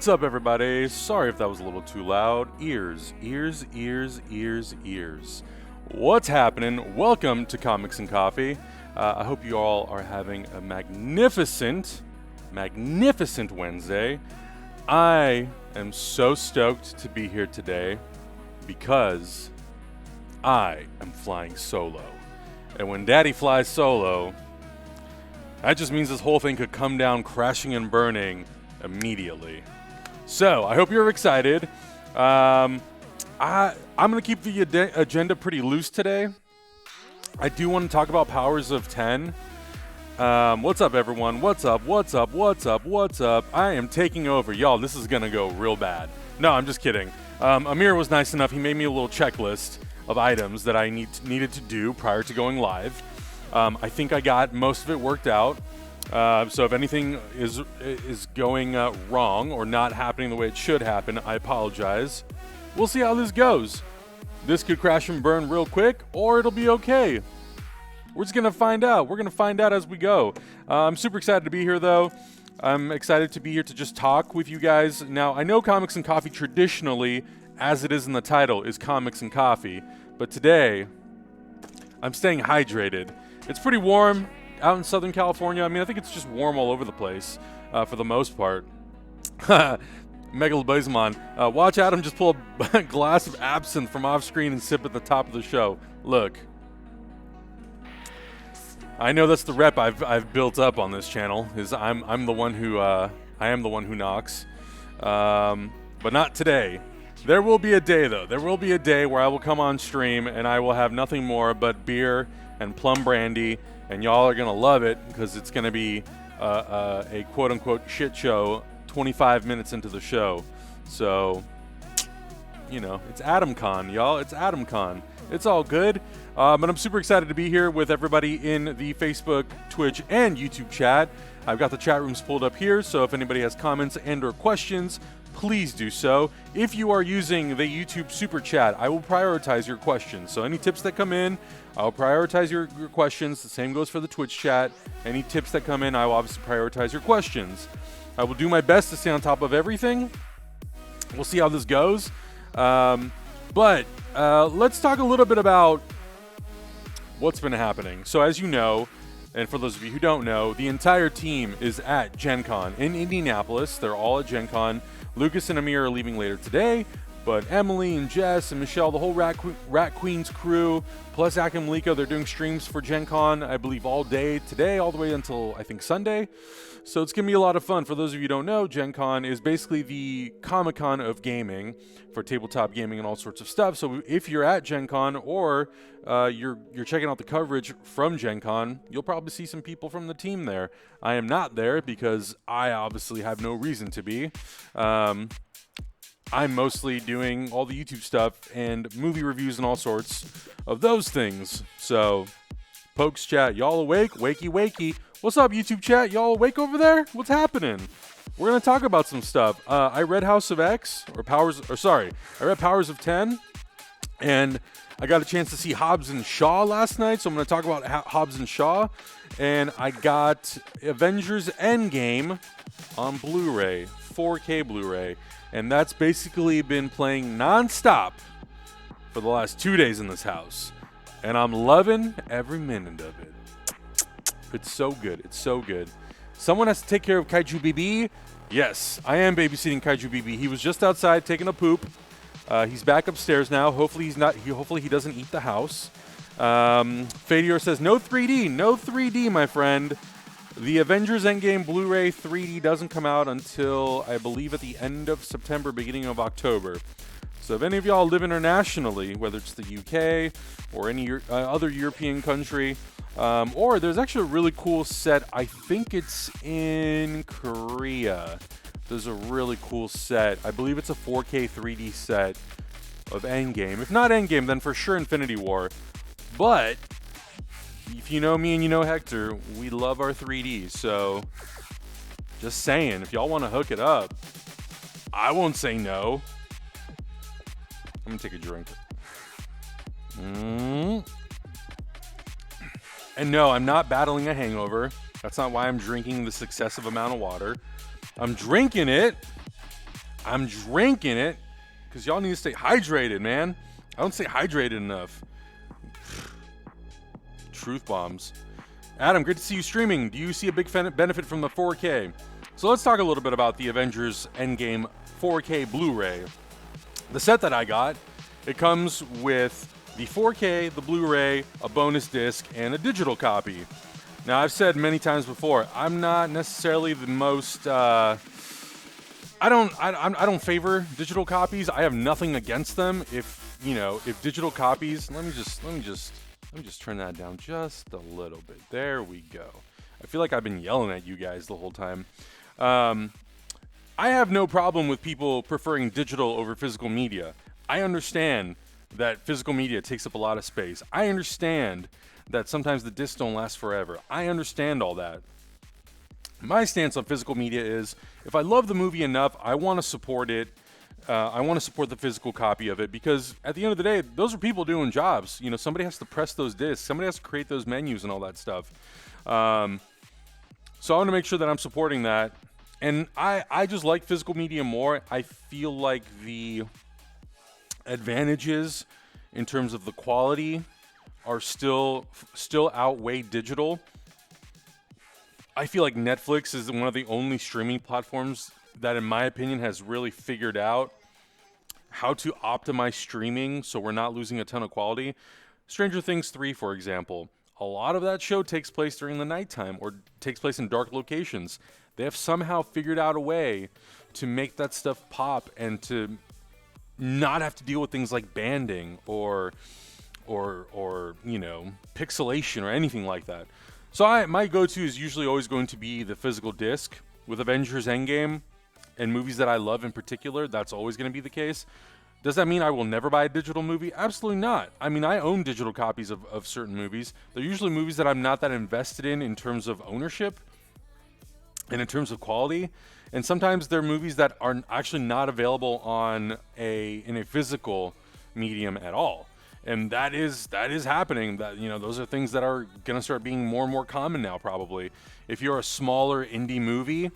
What's up, everybody? Sorry if that was a little too loud. Ears, ears, ears, ears, ears. What's happening? Welcome to Comics and Coffee. I hope you all are having a magnificent Wednesday. I am so stoked to be here today because I am flying solo. And when Daddy flies solo, that just means this whole thing could come down crashing and burning immediately. So I hope you're excited. I'm going to keep the agenda pretty loose today. I do want to talk about Powers of 10. What's up, everyone? What's up? What's up? What's up? What's up? I am taking over. Y'all, this is going to go real bad. No, I'm just kidding. Amir was nice enough. He made me a little checklist of items that I needed to do prior to going live. I think I got most of it worked out. So if anything is going wrong or not happening the way it should happen, I apologize. We'll see how this goes. This could crash and burn real quick, or it'll be okay. We're just going to find out. We're going to find out as we go. I'm super excited to be here, though. I'm excited to be here to just talk with you guys. Now, I know Comics and Coffee traditionally, as it is in the title, is Comics and Coffee. But today, I'm staying hydrated. It's pretty warm out in Southern California. I mean, I think it's just warm all over the place for the most part. Megalobazamon. Watch Adam just pull a glass of absinthe from off screen and sip at the top of the show. Look. I know that's the rep I've built up on this channel. Is I'm the one who I am the one who knocks. But not today. There will be a day, though. There will be a day where I will come on stream and I will have nothing more but beer and plum brandy, and y'all are gonna love it because it's gonna be a quote-unquote shit show 25 minutes into the show. So, you know, it's AdamCon, y'all. It's AdamCon. It's all good. But I'm super excited to be here with everybody in the Facebook, Twitch, and YouTube chat. I've got the chat rooms pulled up here, so if anybody has comments and or questions, please do so. If you are using the YouTube Super Chat, I will prioritize your questions. So any tips that come in, I'll prioritize your questions. The same goes for the Twitch chat. Any tips that come in, I will obviously prioritize your questions. I will do my best to stay on top of everything. We'll see how this goes. But let's talk a little bit about what's been happening. So as you know, and for those of you who don't know, the entire team is at Gen Con in Indianapolis. They're all at Gen Con. Lucas and Amir are leaving later today, but Emily and Jess and Michelle, the whole Rat Queens crew, plus Zach and Malika, they're doing streams for Gen Con, I believe, all day today, all the way until, I think, Sunday. So it's going to be a lot of fun. For those of you who don't know, Gen Con is basically the Comic-Con of gaming for tabletop gaming and all sorts of stuff. So if you're at Gen Con or you're checking out the coverage from Gen Con, you'll probably see some people from the team there. I am not there because I obviously have no reason to be. I'm mostly doing all the YouTube stuff and movie reviews and all sorts of those things. So, Pokes chat, y'all awake? Wakey, wakey. What's up, YouTube chat? Y'all awake over there? What's happening? We're going to talk about some stuff. I read House of X, I read Powers of 10, and I got a chance to see Hobbs and Shaw last night, so I'm going to talk about Hobbs and Shaw. And I got Avengers Endgame on Blu-ray, 4K Blu-ray. And that's basically been playing nonstop for the last 2 days in this house. And I'm loving every minute of it. It's so good. It's so good. Someone has to take care of Kaiju BB. Yes, I am babysitting Kaiju BB. He was just outside taking a poop. He's back upstairs now. Hopefully he doesn't eat the house. Fadior says, no 3D. No 3D, my friend. The Avengers Endgame Blu-ray 3D doesn't come out until, I believe, at the end of September, beginning of October. So if any of y'all live internationally, whether it's the UK or any other European country, or there's actually a really cool set, I think it's in Korea. There's a really cool set. I believe it's a 4K 3D set of Endgame. If not Endgame, then for sure Infinity War. But if you know me and you know Hector, we love our 3D. So just saying, if y'all want to hook it up, I won't say no. I'm going to take a drink. And no, I'm not battling a hangover. That's not why I'm drinking this excessive amount of water. I'm drinking it I'm drinking it because y'all need to stay hydrated, man. I don't stay hydrated enough. Truth bombs. Adam, great to see you streaming. Do you see a big benefit from the 4K? So let's talk a little bit about the Avengers Endgame 4K Blu-ray. The set that I got, it comes with the 4K, the Blu-ray, a bonus disc, and a digital copy. Now, I've said many times before, I'm not necessarily the most. I don't favor digital copies. I have nothing against them. If digital copies, let me just turn that down just a little bit. There we go. I feel like I've been yelling at you guys the whole time. I have no problem with people preferring digital over physical media. I understand that physical media takes up a lot of space. I understand that sometimes the discs don't last forever. I understand all that. My stance on physical media is, if I love the movie enough, I want to support it. I want to support the physical copy of it, because at the end of the day, those are people doing jobs. Somebody has to press those discs. Somebody has to create those menus and all that stuff. So I want to make sure that I'm supporting that. And I just like physical media more. I feel like the advantages in terms of the quality are still outweigh digital. I feel like Netflix is one of the only streaming platforms that, in my opinion, has really figured out how to optimize streaming so we're not losing a ton of quality. Stranger Things 3, for example, a lot of that show takes place during the nighttime or takes place in dark locations. They have somehow figured out a way to make that stuff pop and to not have to deal with things like banding or pixelation or anything like that. So my go-to is usually always going to be the physical disc. With Avengers Endgame and movies that I love in particular, that's always going to be the case. Does that mean I will never buy a digital movie? Absolutely not. I mean, I own digital copies of certain movies. They're usually movies that I'm not that invested in terms of ownership and in terms of quality. And sometimes they're movies that are actually not available in a physical medium at all. And that is happening. That those are things that are going to start being more and more common now, probably. If you're a smaller indie movie,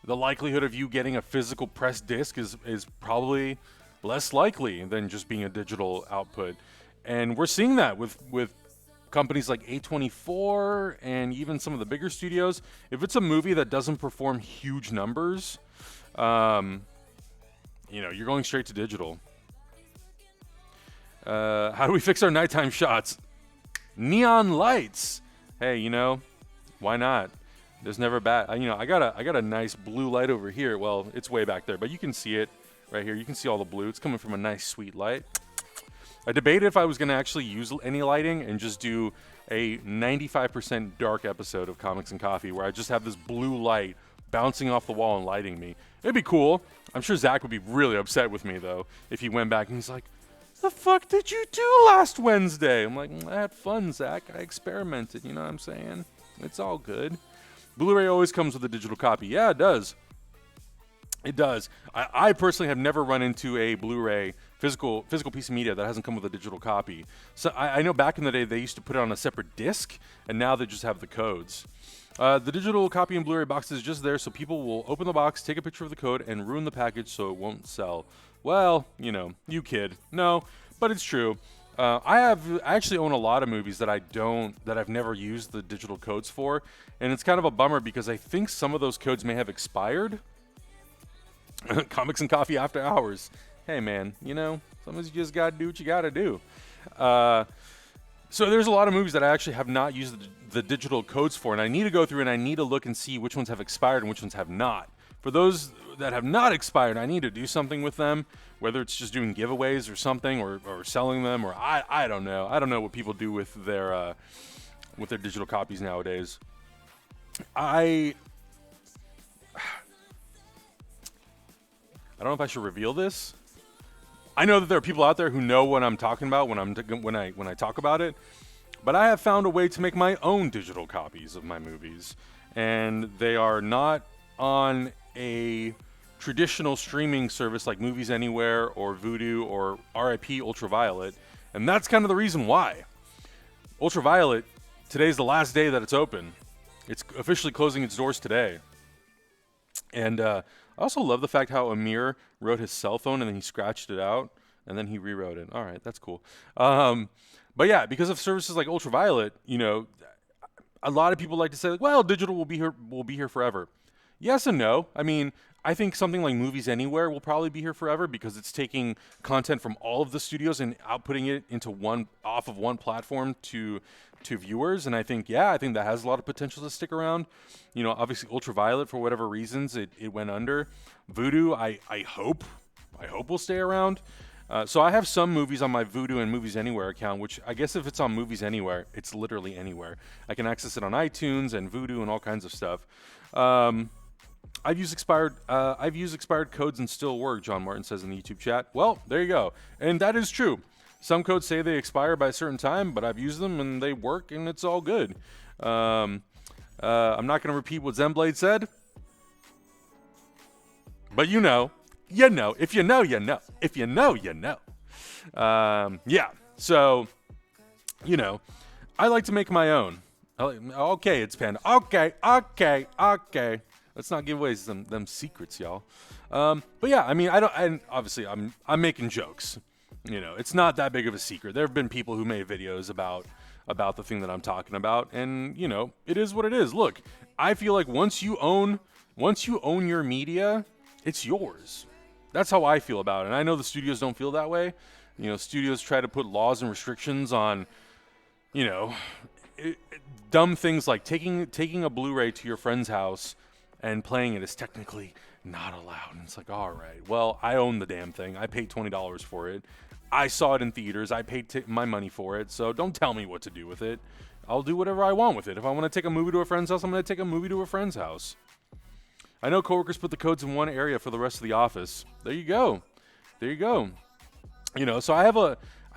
the likelihood of you getting a physical press disc is probably less likely than just being a digital output. And we're seeing that with companies like A24 and even some of the bigger studios. If it's a movie that doesn't perform huge numbers, you're going straight to digital. How do we fix our nighttime shots? Neon lights. Hey, why not? There's never bad. I got a nice blue light over here. Well, it's way back there, but you can see it right here. You can see all the blue. It's coming from a nice sweet light. I debated if I was going to actually use any lighting and just do a 95% dark episode of Comics and Coffee where I just have this blue light bouncing off the wall and lighting me. It'd be cool. I'm sure Zach would be really upset with me, though, if he went back and he's like, "The fuck did you do last Wednesday?" I'm like, "I had fun, Zach. I experimented." You know what I'm saying? It's all good. Blu-ray always comes with a digital copy. Yeah, it does. It does. I personally have never run into a Blu-ray physical piece of media that hasn't come with a digital copy. So I know back in the day they used to put it on a separate disc, and now they just have the codes. The digital copy and Blu-ray box is just there so people will open the box, take a picture of the code, and ruin the package so it won't sell. Well, you kid. No, but it's true. I actually own a lot of movies that I've never used the digital codes for, and it's kind of a bummer because I think some of those codes may have expired. Comics and Coffee After Hours. Hey, man, sometimes you just gotta do what you gotta do. So there's a lot of movies that I actually have not used the digital codes for, and I need to go through and I need to look and see which ones have expired and which ones have not. For those that have not expired, I need to do something with them, whether it's just doing giveaways or something, or selling them, or I don't know. I don't know what people do with their digital copies nowadays. I don't know if I should reveal this. I know that there are people out there who know what I'm talking about when I talk about it, but I have found a way to make my own digital copies of my movies, and they are not on a traditional streaming service like Movies Anywhere or Vudu or RIP Ultraviolet, and that's kind of the reason why. Ultraviolet, today's the last day that it's open. It's officially closing its doors today. And I also love the fact how Amir wrote his cell phone and then he scratched it out and then he rewrote it. All right, that's cool. Um, but yeah, because of services like Ultraviolet, a lot of people like to say, like, well, digital will be here forever. Yes and no. I mean, I think something like Movies Anywhere will probably be here forever because it's taking content from all of the studios and outputting it into one off of one platform to viewers. And I think that has a lot of potential to stick around. Obviously Ultraviolet, for whatever reasons, it went under. Vudu, I hope will stay around. So I have some movies on my Vudu and Movies Anywhere account, which I guess if it's on Movies Anywhere, it's literally anywhere. I can access it on iTunes and Vudu and all kinds of stuff. I've used expired codes and still work, John Martin says in the YouTube chat. Well, there you go. And that is true. Some codes say they expire by a certain time, but I've used them and they work and it's all good. I'm not going to repeat what Zenblade said, but you know. If you know, you know. If you know, you know. Yeah. So, I like to make my own. Okay, it's Panda. Okay. Let's not give away them secrets, y'all. But yeah, I mean, and obviously I'm making jokes. It's not that big of a secret. There have been people who made videos about the thing that I'm talking about, and it is what it is. Look, I feel like once you own your media, it's yours. That's how I feel about it. And I know the studios don't feel that way. Studios try to put laws and restrictions on, dumb things like taking a Blu-ray to your friend's house and playing it is technically not allowed. And it's like, all right, well, I own the damn thing. I paid $20 for it. I saw it in theaters. I paid my money for it. So don't tell me what to do with it. I'll do whatever I want with it. If I want to take a movie to a friend's house, I'm going to take a movie to a friend's house. I know coworkers put the codes in one area for the rest of the office. There you go. So I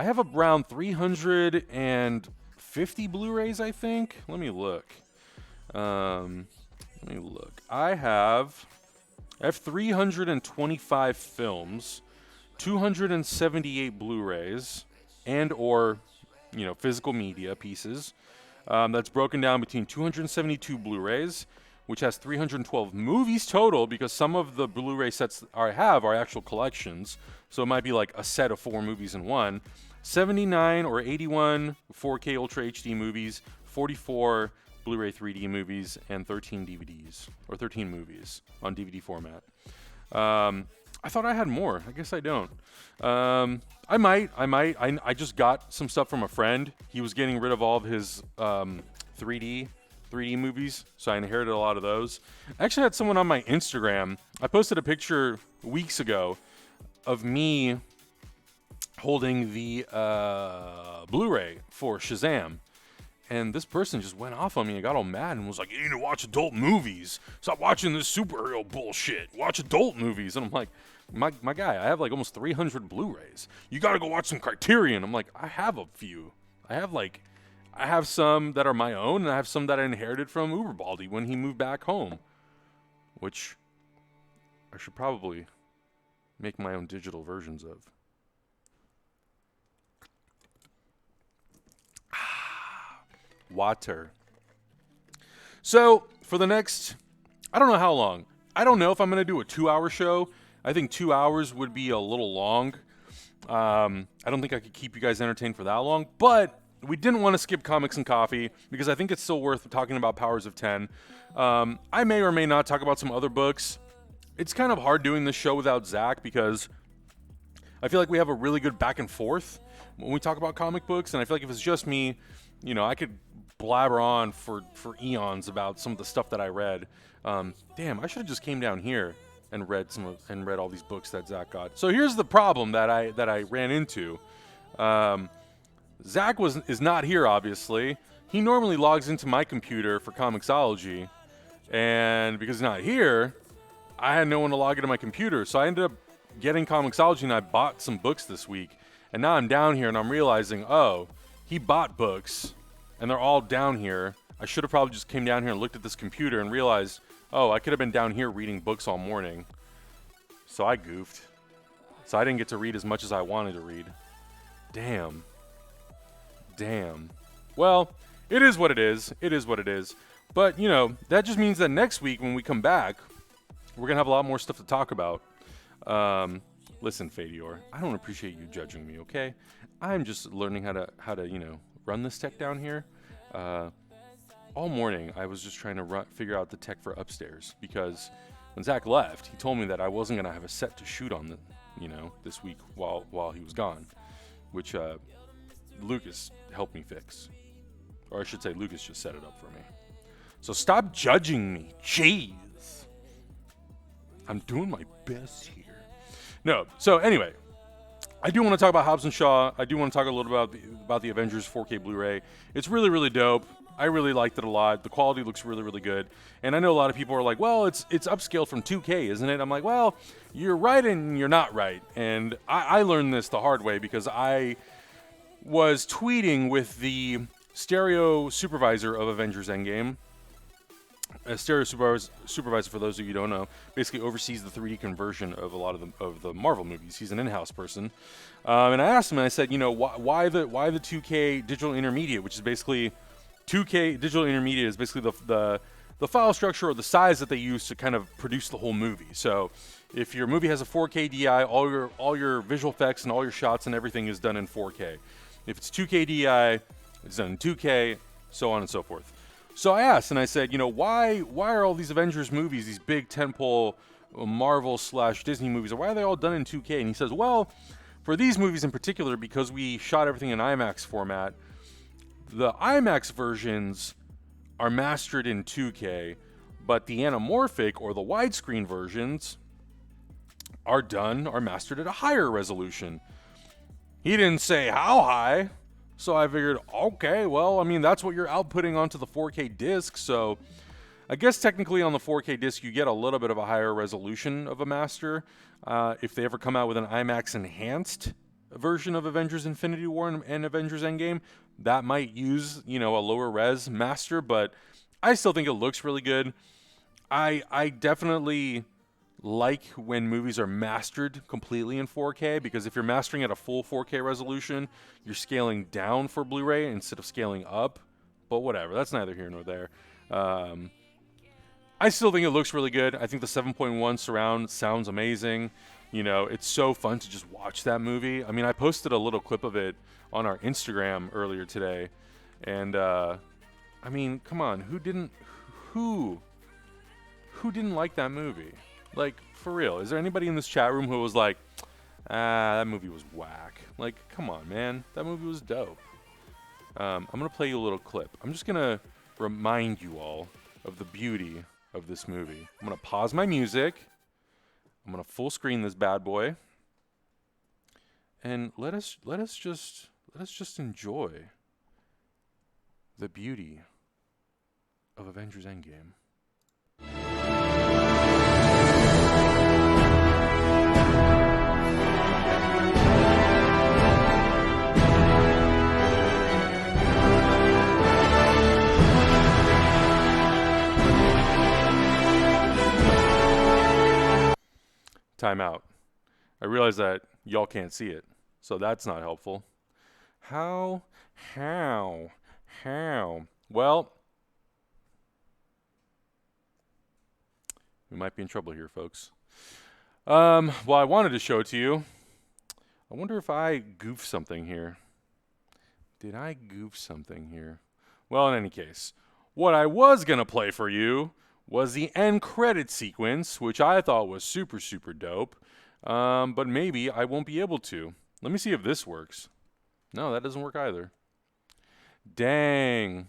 have around 350 Blu-rays, I think. Let me look. I have 325 films, 278 Blu-rays, and or physical media pieces. That's broken down between 272 Blu-rays, which has 312 movies total, because some of the Blu-ray sets I have are actual collections. So it might be like a set of 4 movies in one. 79 or 81 4K Ultra HD movies, 44 Blu-ray 3D movies, and 13 DVDs, or 13 movies on DVD format. I thought I had more. I guess I don't. I might. I just got some stuff from a friend. He was getting rid of all of his 3D movies, so I inherited a lot of those. I actually had someone on my Instagram. I posted a picture weeks ago of me holding the Blu-ray for Shazam, and this person just went off on me and got all mad and was like, "You need to watch adult movies. Stop watching this superhero bullshit. Watch adult movies." And I'm like, my guy, I have like almost 300 Blu-rays. You got to go watch some Criterion. I'm like, I have a few. I have some that are my own, and I have some that I inherited from Uberbaldi when he moved back home, which I should probably make my own digital versions of. Water. So, for the next, I don't know how long. I don't know if I'm going to do a 2-hour show. I think 2 hours would be a little long. I don't think I could keep you guys entertained for that long, but we didn't want to skip Comics and Coffee because I think it's still worth talking about Powers of 10. I may or may not talk about some other books. It's kind of hard doing this show without Zach because I feel like we have a really good back and forth when we talk about comic books, and I feel like if it's just me, I could blabber on for eons about some of the stuff that I read. Damn, I should have just came down here and read all these books that Zach got. So here's the problem that I ran into. Zach is not here, obviously. He normally logs into my computer for Comixology, and because he's not here, I had no one to log into my computer. So I ended up getting Comixology, and I bought some books this week. And now I'm down here, and I'm realizing, oh, he bought books, and they're all down here. I should have probably just came down here and looked at this computer and realized, oh, I could have been down here reading books all morning. So I goofed. So I didn't get to read as much as I wanted to read. Damn. Well, it is what it is. But, that just means that next week when we come back, we're gonna have a lot more stuff to talk about. Listen, Fadior, I don't appreciate you judging me, okay? I'm just learning how to run this tech down here. All morning, I was just trying to figure out the tech for upstairs because when Zach left, he told me that I wasn't gonna have a set to shoot on this week while he was gone, which Lucas helped me fix, or I should say, Lucas just set it up for me. So stop judging me, jeez. I'm doing my best here. No, so anyway, I do want to talk about Hobbs and Shaw. I do want to talk a little about the Avengers 4K Blu-ray. It's really, really dope. I really liked it a lot. The quality looks really, really good. And I know a lot of people are like, well, it's upscaled from 2K, isn't it? I'm like, well, you're right and you're not right. And I learned this the hard way because I was tweeting with the stereo supervisor of Avengers Endgame. A stereo supervisor, for those of you who don't know, basically oversees the 3D conversion of a lot of the Marvel movies. He's an in-house person, and I asked him, and I said, why the 2K digital intermediate, which is basically 2K digital intermediate is basically the file structure or the size that they use to kind of produce the whole movie. So if your movie has a 4K DI, all your visual effects and all your shots and everything is done in 4K. If it's 2K DI, it's done in 2K, so on and so forth. So I asked, and I said, why are all these Avengers movies, these big tentpole Marvel/Disney movies, why are they all done in 2K? And he says, well, for these movies in particular, because we shot everything in IMAX format, the IMAX versions are mastered in 2K, but the anamorphic or the widescreen versions are mastered at a higher resolution. He didn't say how high. So I figured, okay, well, I mean, that's what you're outputting onto the 4K disc. So I guess technically on the 4K disc, you get a little bit of a higher resolution of a master. If they ever come out with an IMAX enhanced version of Avengers Infinity War and Avengers Endgame, that might use, a lower res master. But I still think it looks really good. I definitely like when movies are mastered completely in 4K, because if you're mastering at a full 4K resolution, you're scaling down for Blu-ray instead of scaling up. But whatever, that's neither here nor there. I still think it looks really good. I think the 7.1 surround sounds amazing. It's so fun to just watch that movie. I mean, I posted a little clip of it on our Instagram earlier today, and I mean, come on, who didn't like that movie? Like, for real, is there anybody in this chat room who was like, that movie was whack? Like, come on, man. That movie was dope. I'm going to play you a little clip. I'm just going to remind you all of the beauty of this movie. I'm going to pause my music. I'm going to full screen this bad boy. And let us just enjoy the beauty of Avengers Endgame. Time out. I realize that y'all can't see it, so that's not helpful. How? Well, we might be in trouble here, folks. Well, I wanted to show it to you. I wonder if I goofed something here. Did I goof something here? Well, in any case, what I was going to play for you was the end credit sequence, which I thought was super, super dope. But maybe I won't be able to. Let me see if this works. No, that doesn't work either. Dang.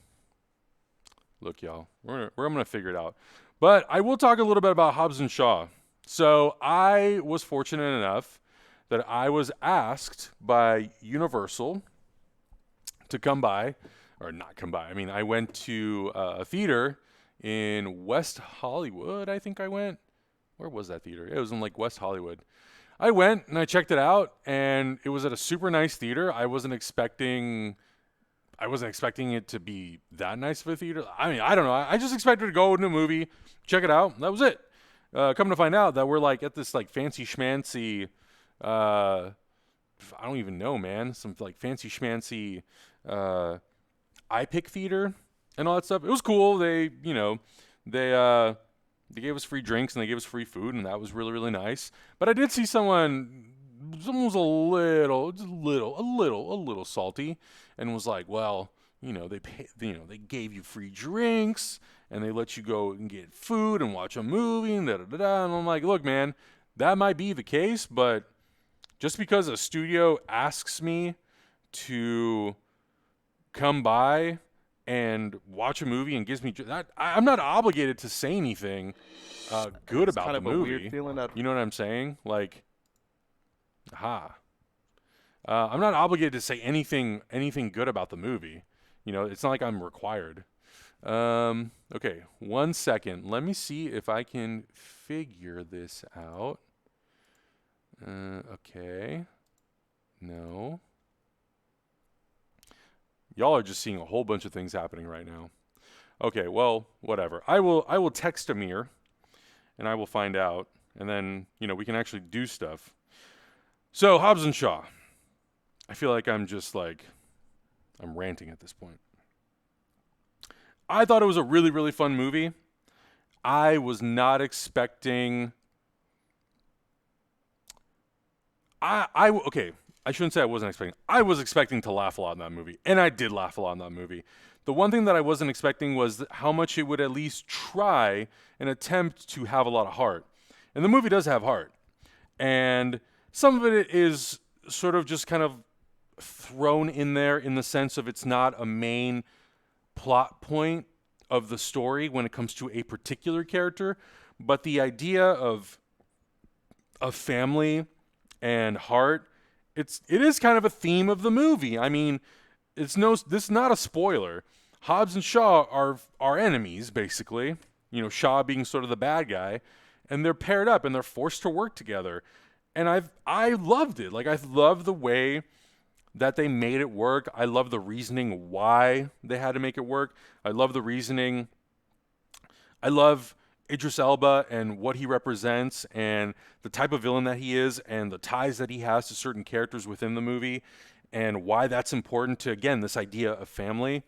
Look, y'all, we're going to figure it out. But I will talk a little bit about Hobbs and Shaw. So I was fortunate enough that I was asked by Universal to come by, or not come by. I mean, I went to a theater in West Hollywood, I think I went. Where was that theater? It was in like West Hollywood. I went and I checked it out, and it was at a super nice theater. I wasn't expecting it to be that nice of a theater. I mean, I don't know. I just expected to go into a movie, check it out. That was it. Come to find out that we're like at this like fancy schmancy, I don't even know, man. Some like fancy schmancy iPic theater and all that stuff. It was cool. They They gave us free drinks and they gave us free food, and that was really, really nice. But I did see someone was a little salty, and was like, well, they gave you free drinks and they let you go and get food and watch a movie and da da da da. And I'm like, look, man, that might be the case, but just because a studio asks me to come by and watch a movie and gives me that, I'm not obligated to say anything good about the movie. It's kind of a weird feeling. You know what I'm saying? Like, I'm not obligated to say anything good about the movie. It's not like I'm required. Okay, 1 second. Let me see if I can figure this out. Okay. No. Y'all are just seeing a whole bunch of things happening right now. Okay, well, whatever. I will text Amir, and I will find out, and then, we can actually do stuff. So, Hobbs and Shaw. I feel like I'm ranting at this point. I thought it was a really, really fun movie. I was not expecting... Okay, I shouldn't say I wasn't expecting. I was expecting to laugh a lot in that movie, and I did laugh a lot in that movie. The one thing that I wasn't expecting was how much it would at least try and attempt to have a lot of heart. And the movie does have heart. And some of it is sort of just kind of thrown in there in the sense of it's not a main plot point of the story when it comes to a particular character, but the idea of family and heart, it is kind of a theme of the movie. I mean, this is not a spoiler. Hobbs and Shaw are enemies, basically. Shaw being sort of the bad guy, and they're paired up and they're forced to work together. And I loved it. Like, I love the way that they made it work. I love the reasoning why they had to make it work. I love the reasoning. I love Idris Elba and what he represents and the type of villain that he is and the ties that he has to certain characters within the movie and why that's important to, again, this idea of family.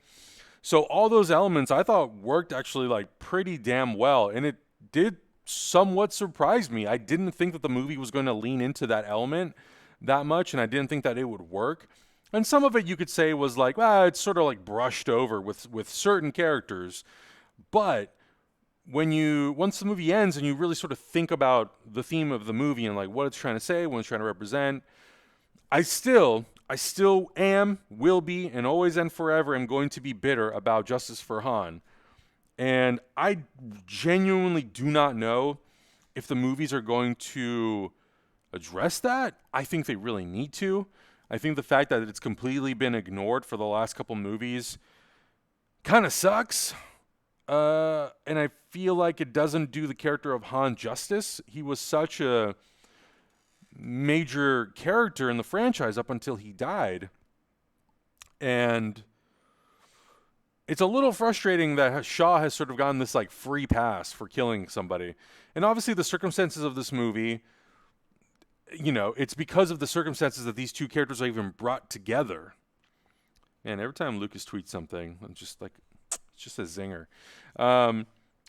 So all those elements I thought worked actually like pretty damn well, and it did somewhat surprise me. I didn't think that the movie was going to lean into that element that much, and I didn't think that it would work. And some of it you could say was like, it's sort of like brushed over with certain characters. But once the movie ends and you really sort of think about the theme of the movie and like what it's trying to say, what it's trying to represent, I still am, will be, and always and forever am going to be bitter about Justice for Han. And I genuinely do not know if the movies are going to address that. I think they really need to. I think the fact that it's completely been ignored for the last couple movies kind of sucks. And I feel like it doesn't do the character of Han justice. He was such a major character in the franchise up until he died. And it's a little frustrating that Shaw has sort of gotten this like free pass for killing somebody. And obviously the circumstances of this movie, it's because of the circumstances that these two characters are even brought together. And every time Lucas tweets something, I'm just like, it's just a zinger.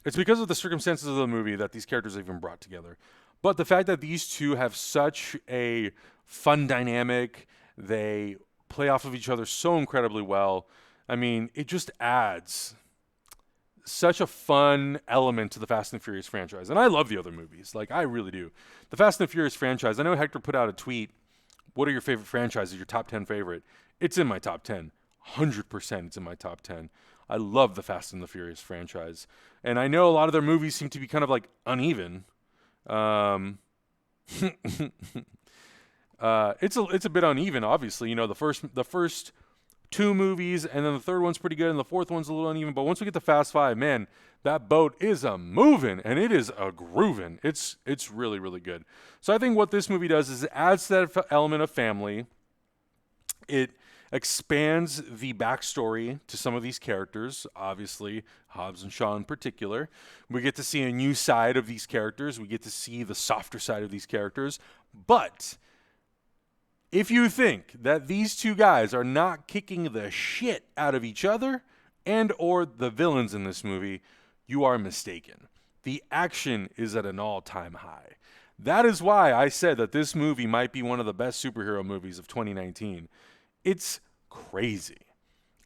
It's because of the circumstances of the movie that these characters are even brought together. But the fact that these two have such a fun dynamic, they play off of each other so incredibly well. I mean, it just adds such a fun element to the Fast and the Furious franchise. And I love the other movies. Like, I really do. The Fast and the Furious franchise, I know Hector put out a tweet, what are your favorite franchises, your top 10 favorite? It's in my top 10. 100% it's in my top 10. I love the Fast and the Furious franchise. And I know a lot of their movies seem to be kind of like uneven. It's a bit uneven, obviously. The first two movies, and then the third one's pretty good, and the fourth one's a little uneven. But once we get to Fast 5, man, that boat is a moving, and it is a grooving. It's really, really good. So I think what this movie does is it adds that element of family. It expands the backstory to some of these characters, obviously Hobbs and Shaw in particular. We get to see a new side of these characters. We get to see the softer side of these characters. But if you think that these two guys are not kicking the shit out of each other and or the villains in this movie, you are mistaken. The action is at an all-time high. That is why I said that this movie might be one of the best superhero movies of 2019. It's crazy.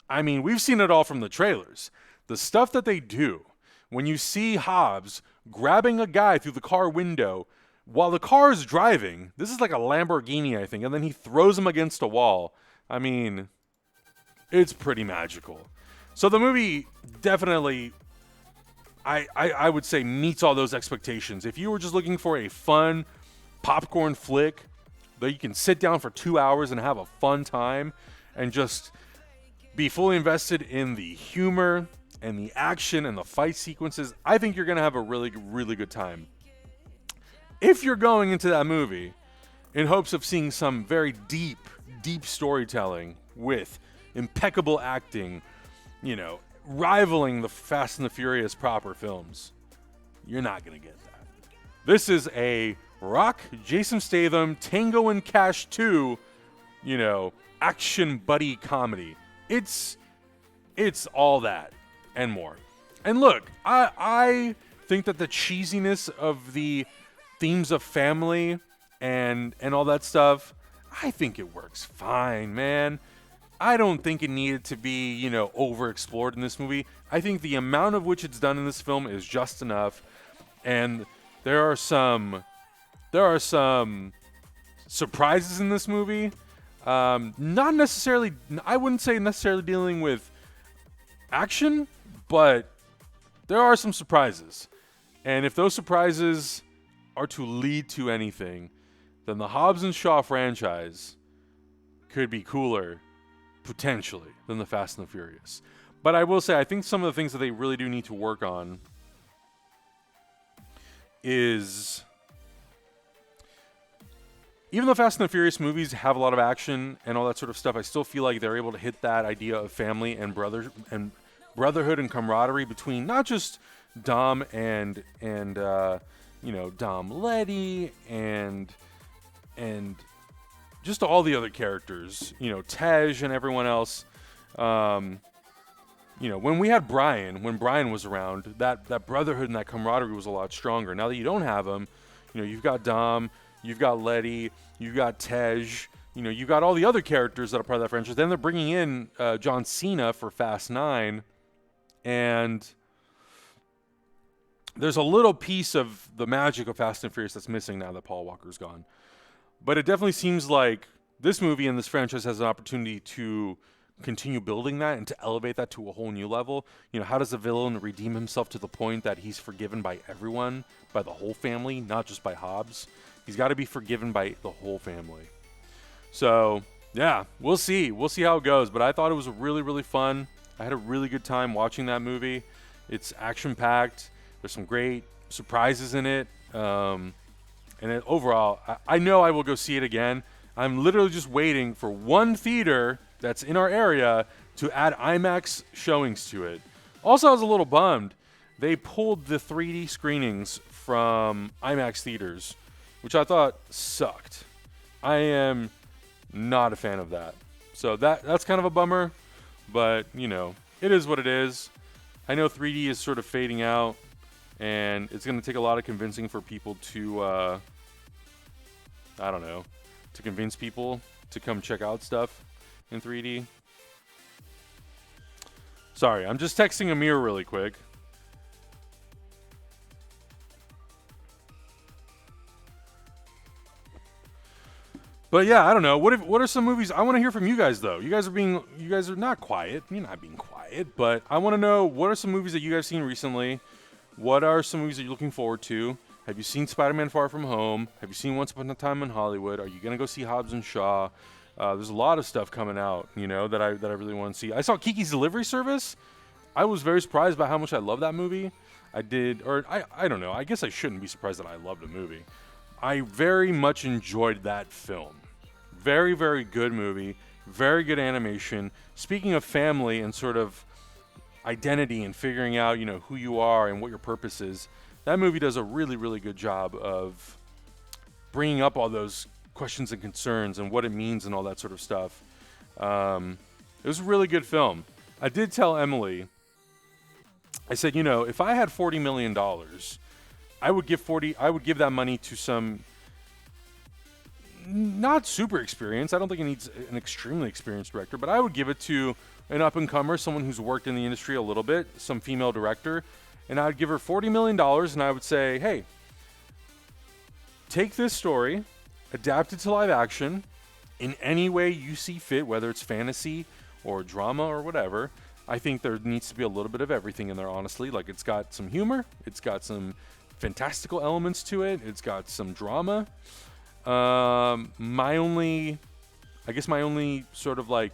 I mean, we've seen it all from the trailers. The stuff that they do when you see Hobbs grabbing a guy through the car window while the car is driving. This is like a Lamborghini, I think, and then he throws him against a wall. I mean, it's pretty magical. So the movie definitely, I would say, meets all those expectations. If you were just looking for a fun popcorn flick that you can sit down for 2 hours and have a fun time and just be fully invested in the humor and the action and the fight sequences, I think you're going to have a really, really good time. If you're going into that movie in hopes of seeing some very deep storytelling with impeccable acting, rivaling the Fast and the Furious proper films, you're not going to get that. This is a Rock, Jason Statham, Tango and Cash 2, action buddy comedy. It's all that and more. And look, I think that the cheesiness of the themes of family and all that stuff, I think it works fine, man. I don't think it needed to be, overexplored in this movie. I think the amount of which it's done in this film is just enough. And there are some surprises in this movie. Not necessarily, I wouldn't say necessarily dealing with action, but there are some surprises. And if those surprises are to lead to anything, then the Hobbs and Shaw franchise could be cooler, potentially, than the Fast and the Furious. But I will say, I think some of the things that they really do need to work on is, even though Fast and the Furious movies have a lot of action and all that sort of stuff, I still feel like they're able to hit that idea of family and brotherhood and camaraderie between not just Dom and Dom Letty and just all the other characters, Tej and everyone else. When we had when Brian was around, that brotherhood and that camaraderie was a lot stronger. Now that you don't have him, you've got Dom, you've got Letty, you've got Tej, you've got all the other characters that are part of that franchise. Then they're bringing in John Cena for Fast 9, and there's a little piece of the magic of Fast and Furious that's missing now that Paul Walker's gone. But it definitely seems like this movie and this franchise has an opportunity to continue building that and to elevate that to a whole new level. How does the villain redeem himself to the point that he's forgiven by everyone, by the whole family, not just by Hobbs? He's got to be forgiven by the whole family. So, yeah, we'll see. We'll see how it goes. But I thought it was really, really fun. I had a really good time watching that movie. It's action-packed. There's some great surprises in it. And overall, I know I will go see it again. I'm literally just waiting for one theater that's in our area to add IMAX showings to it. Also, I was a little bummed. They pulled the 3D screenings from IMAX theaters, which I thought sucked. I am not a fan of that. So that's kind of a bummer, but, it is what it is. I know 3D is sort of fading out, and it's going to take a lot of convincing for people to, to convince people to come check out stuff in 3D. Sorry, I'm just texting Amir really quick. But yeah, I don't know. What are some movies? I want to hear from you guys though. You guys are not quiet. You're not being quiet, but I want to know, what are some movies that you guys seen recently? What are some movies that you're looking forward to? Have you seen Spider-Man Far From Home? Have you seen Once Upon a Time in Hollywood? Are you going to go see Hobbs and Shaw? There's a lot of stuff coming out, that I really want to see. I saw Kiki's Delivery Service. I was very surprised by how much I love that movie. I don't know. I guess I shouldn't be surprised that I loved a movie. I very much enjoyed that film. Very, very good movie. Very good animation. Speaking of family and sort of identity and figuring out, who you are and what your purpose is, that movie does a really, really good job of bringing up all those questions and concerns and what it means and all that sort of stuff. It was a really good film. I did tell Emily, I said, if I had $40 million I would give that money to some not super experienced. I don't think it needs an extremely experienced director, but I would give it to an up-and-comer, someone who's worked in the industry a little bit, some female director, and I would give her $40 million, and I would say, hey, take this story, adapt it to live action in any way you see fit, whether it's fantasy or drama or whatever. I think there needs to be a little bit of everything in there, honestly. Like, it's got some humor, it's got some fantastical elements to it, it's got some drama. My only sort of like,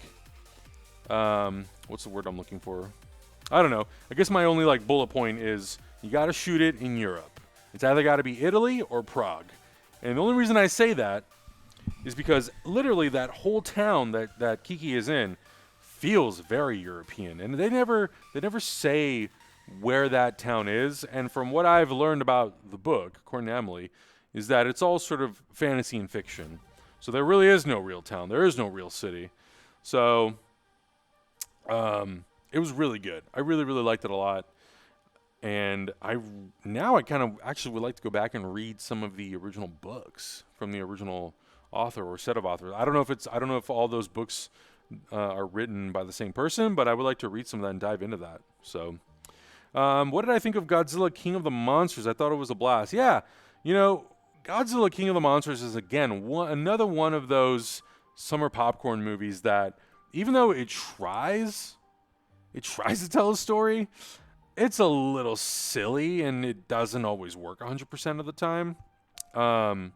what's the word I'm looking for? I don't know. I guess my only like bullet point is you got to shoot it in Europe. It's either got to be Italy or Prague. And the only reason I say that is because literally that whole town that Kiki is in feels very European. And they never say where that town is. And from what I've learned about the book, according to Emily, is that it's all sort of fantasy and fiction. So there really is no real town. There is no real city. So it was really good. I really, really liked it a lot. And I kind of actually would like to go back and read some of the original books from the original author or set of authors. I don't know if all those books are written by the same person, but I would like to read some of that and dive into that. So what did I think of Godzilla King of the Monsters? I thought it was a blast. Yeah, Godzilla King of the Monsters is, again, another one of those summer popcorn movies that, even though it tries to tell a story, it's a little silly and it doesn't always work 100% of the time. But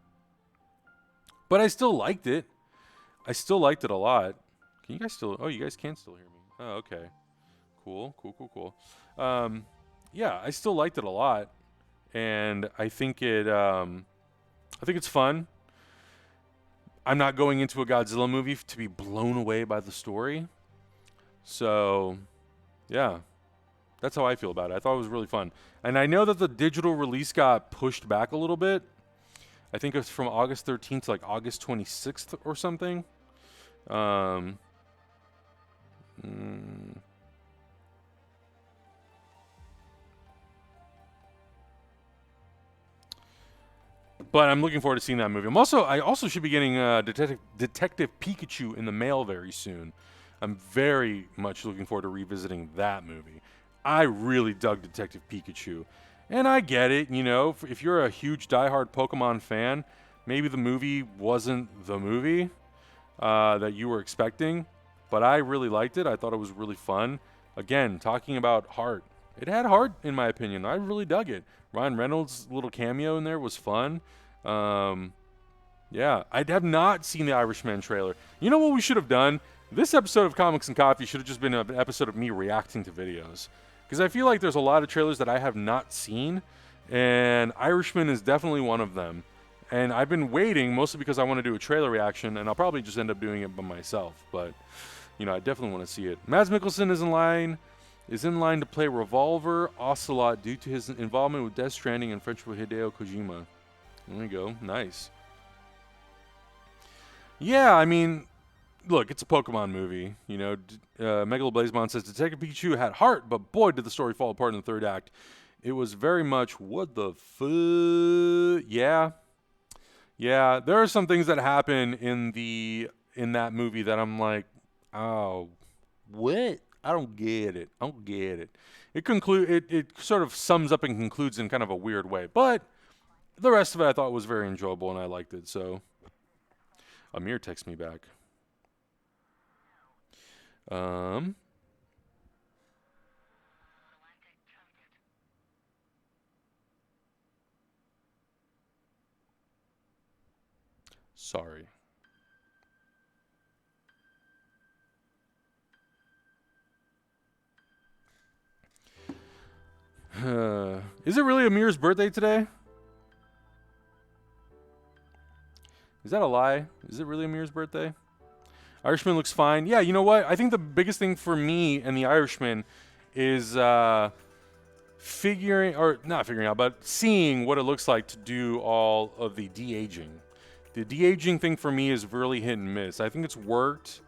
I still liked it. I still liked it a lot. Can you guys still... Oh, you guys can still hear me. Oh, okay. Cool. Yeah, I still liked it a lot. And I think it's fun. I'm not going into a Godzilla movie to be blown away by the story. So, yeah. That's how I feel about it. I thought it was really fun. And I know that the digital release got pushed back a little bit. I think it's from August 13th to like August 26th or something. But I'm looking forward to seeing that movie. I also should be getting Detective Pikachu in the mail very soon. I'm very much looking forward to revisiting that movie. I really dug Detective Pikachu. And I get it, if you're a huge diehard Pokemon fan, maybe the movie wasn't the movie that you were expecting. But I really liked it. I thought it was really fun. Again, talking about heart. It had heart, in my opinion. I really dug it. Ryan Reynolds' little cameo in there was fun. Yeah, I have not seen the Irishman trailer. You know what we should have done? This episode of Comics and Coffee should have just been an episode of me reacting to videos. Because I feel like there's a lot of trailers that I have not seen, and Irishman is definitely one of them. And I've been waiting, mostly because I want to do a trailer reaction, and I'll probably just end up doing it by myself. But, I definitely want to see it. Mads Mikkelsen is in line to play Revolver Ocelot due to his involvement with Death Stranding and friendship with Hideo Kojima. There we go. Nice. Yeah, I mean, look, it's a Pokemon movie. Megalo Blazemon says Detective Pikachu had heart, but boy, did the story fall apart in the third act. It was very much, what the fuck? Yeah. Yeah, there are some things that happen in that movie that I'm like, oh, what? I don't get it. It sort of sums up and concludes in kind of a weird way. But the rest of it I thought was very enjoyable and I liked it. So Amir texts me back. Sorry. Is it really Amir's birthday today? Is that a lie? Is it really Amir's birthday? Irishman looks fine. Yeah, you know what? I think the biggest thing for me and the Irishman is not figuring out, but seeing what it looks like to do all of the de-aging. The de-aging thing for me is really hit and miss. I think it's worked.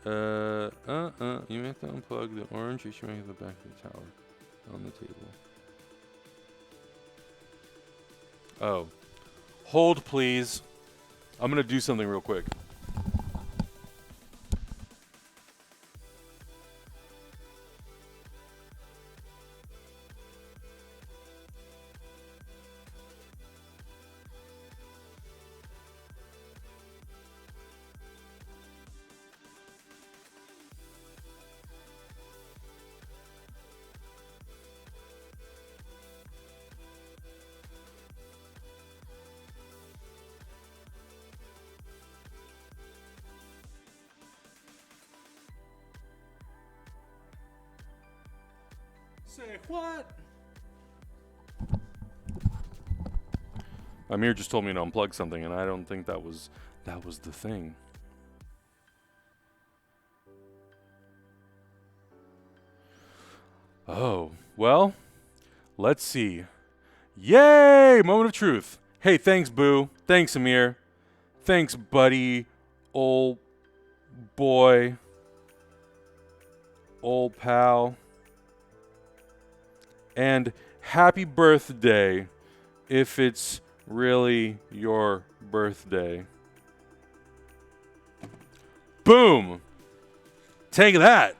You have to unplug the orange issue at the back of the tower. on the table. Oh. Hold, please. I'm going to do something real quick. Say what? Amir just told me to unplug something, and I don't think that was the thing. Oh, well, let's see. Yay! Moment of truth. Hey, thanks, Boo. Thanks, Amir. Thanks, buddy. Old boy. Old pal. And happy birthday if it's really your birthday. Boom! Take that.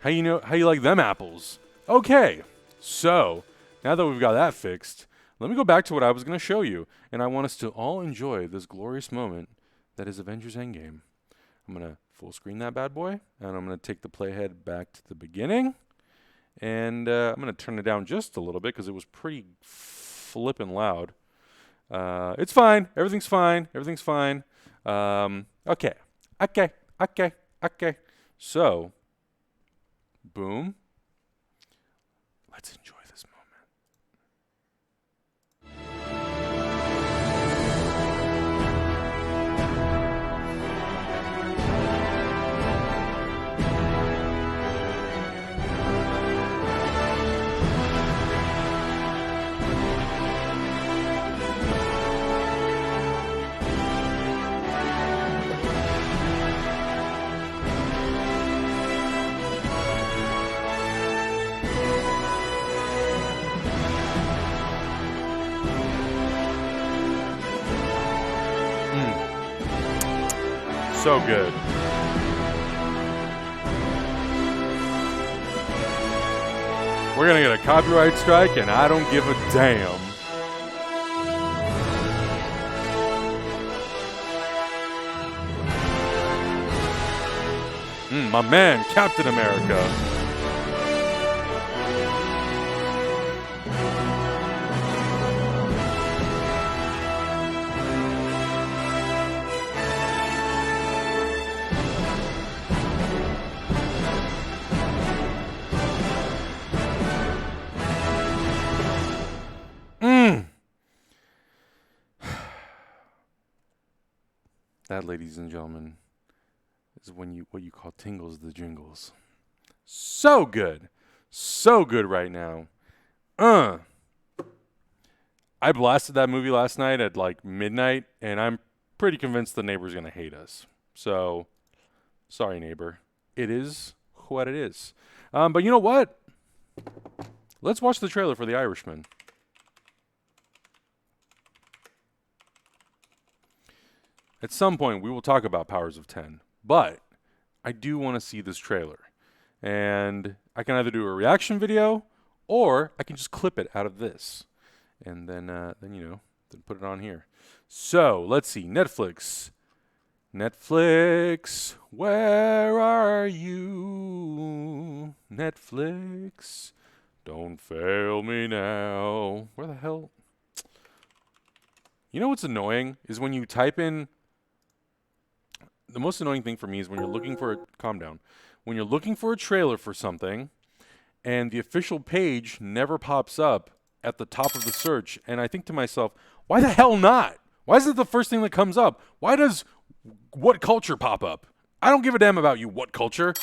How you like them apples? Okay. So, now that we've got that fixed, let me go back to what I was going to show you, and I want us to all enjoy this glorious moment that is Avengers Endgame. I'm going to full screen that bad boy, and I'm going to take the playhead back to the beginning. And I'm going to turn it down just a little bit because it was pretty flippin' loud. It's fine. Everything's fine. Everything's fine. Okay. So, boom. Let's enjoy this moment. So good. We're going to get a copyright strike, and I don't give a damn. My man, Captain America. That, ladies and gentlemen, is what you call tingles the jingles. So good right now. I blasted that movie last night at like midnight, and I'm pretty convinced the neighbor's gonna hate us. So, sorry, neighbor. It is what it is. But you know what? Let's watch the trailer for The Irishman. At some point, we will talk about Powers of 10, but I do want to see this trailer. And I can either do a reaction video, or I can just clip it out of this. And then put it on here. So, let's see. Netflix, where are you? Netflix, don't fail me now. Where the hell? You know what's annoying is when you type in... The most annoying thing for me is when you're looking for calm down. When you're looking for a trailer for something and the official page never pops up at the top of the search, and I think to myself, why the hell not? Why is it the first thing that comes up? Why does what culture pop up? I don't give a damn about you, what culture.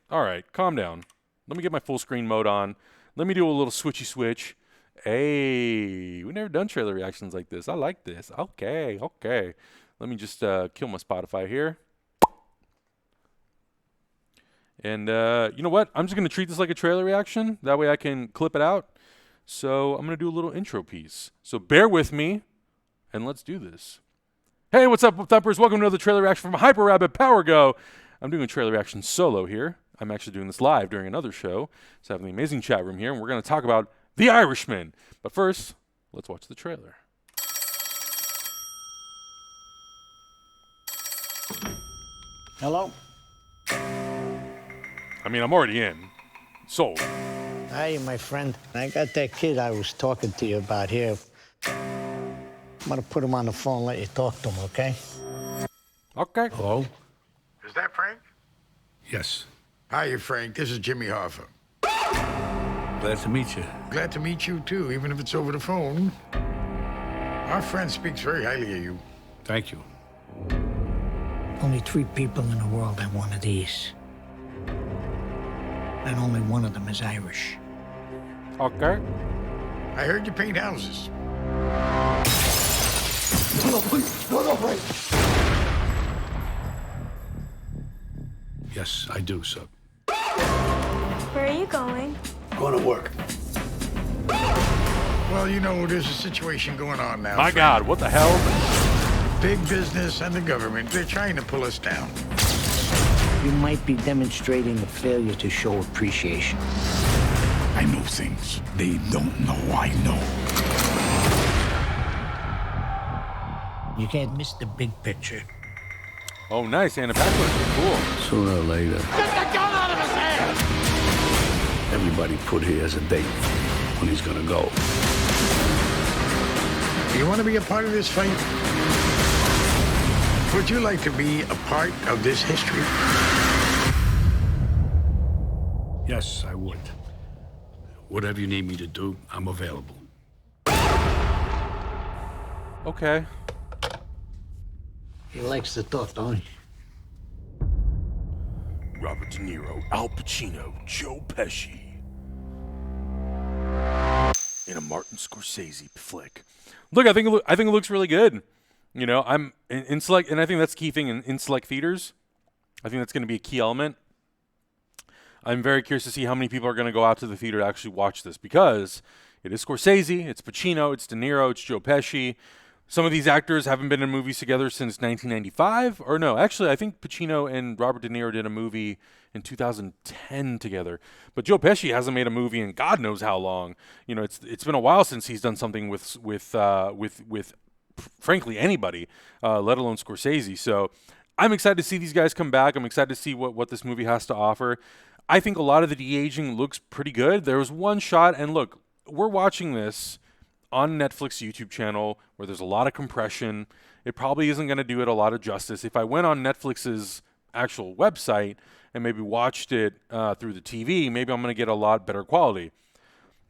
All right, calm down. Let me get my full screen mode on. Let me do a little switchy switch. Hey, we've never done trailer reactions like this. I like this. Okay. Let me just kill my Spotify here. And you know what? I'm just going to treat this like a trailer reaction. That way I can clip it out. So I'm going to do a little intro piece. So bear with me, and let's do this. Hey, what's up, Thumpers? Welcome to another trailer reaction from Hyper Rabbit Power Go. I'm doing a trailer reaction solo here. I'm actually doing this live during another show. So I have an amazing chat room here, and we're going to talk about The Irishman. But first, let's watch the trailer. Hello? I mean, I'm already in. Sold. Hey, my friend. I got that kid I was talking to you about here. I'm gonna put him on the phone and let you talk to him, okay? Okay. Hello? Is that Frank? Yes. Hiya, Frank. This is Jimmy Hoffa. Glad to meet you. Glad to meet you, too, even if it's over the phone. Our friend speaks very highly of you. Thank you. Only 3 people in the world have one of these. And only one of them is Irish. Okay. I heard you paint houses. No, please. No, please. Yes, I do, sir. Where are you going? Going to work. Well, you know, there's a situation going on now. My Frank. God, what the hell? Big business and the government, they're trying to pull us down. You might be demonstrating a failure to show appreciation. I know things they don't know I know. You can't miss the big picture. Oh, nice. Anna Paquin. Cool. Sooner or later. Get the gun out of his hand! Everybody put here as a date when he's gonna go. You want to be a part of this fight? Would you like to be a part of this history? Yes, I would. Whatever you need me to do, I'm available. Okay. He likes to talk, don't he? Robert De Niro, Al Pacino, Joe Pesci. In a Martin Scorsese flick. Look, I think it looks really good. You know, I'm in select, and I think that's the key thing in select theaters. I think that's going to be a key element. I'm very curious to see how many people are going to go out to the theater to actually watch this, because it is Scorsese, it's Pacino, it's De Niro, it's Joe Pesci. Some of these actors haven't been in movies together since 1995. Or no, actually, I think Pacino and Robert De Niro did a movie in 2010 together. But Joe Pesci hasn't made a movie in God knows how long. You know, it's been a while since he's done something with frankly anybody, let alone Scorsese. So I'm excited to see these guys come back. I'm excited to see what this movie has to offer. I think a lot of the de-aging looks pretty good. There was one shot, and look, we're watching this on Netflix YouTube channel where there's a lot of compression. It probably isn't going to do it a lot of justice. If I went on Netflix's actual website and maybe watched it through the TV, maybe I'm going to get a lot better quality.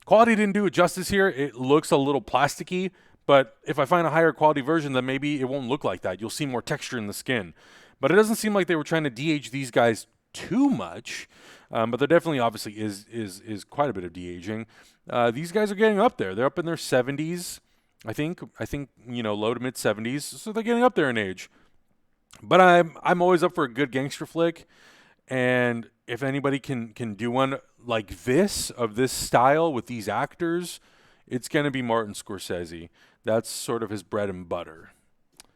Quality didn't do it justice here. It looks a little plasticky, but if I find a higher quality version, then maybe it won't look like that. You'll see more texture in the skin. But it doesn't seem like they were trying to de-age these guys too much. But there definitely obviously is quite a bit of de-aging. These guys are getting up there. They're up in their 70s, I think, you know, low to mid 70s. So they're getting up there in age. But I'm always up for a good gangster flick. And if anybody can do one like this, of this style with these actors, it's going to be Martin Scorsese. That's sort of his bread and butter.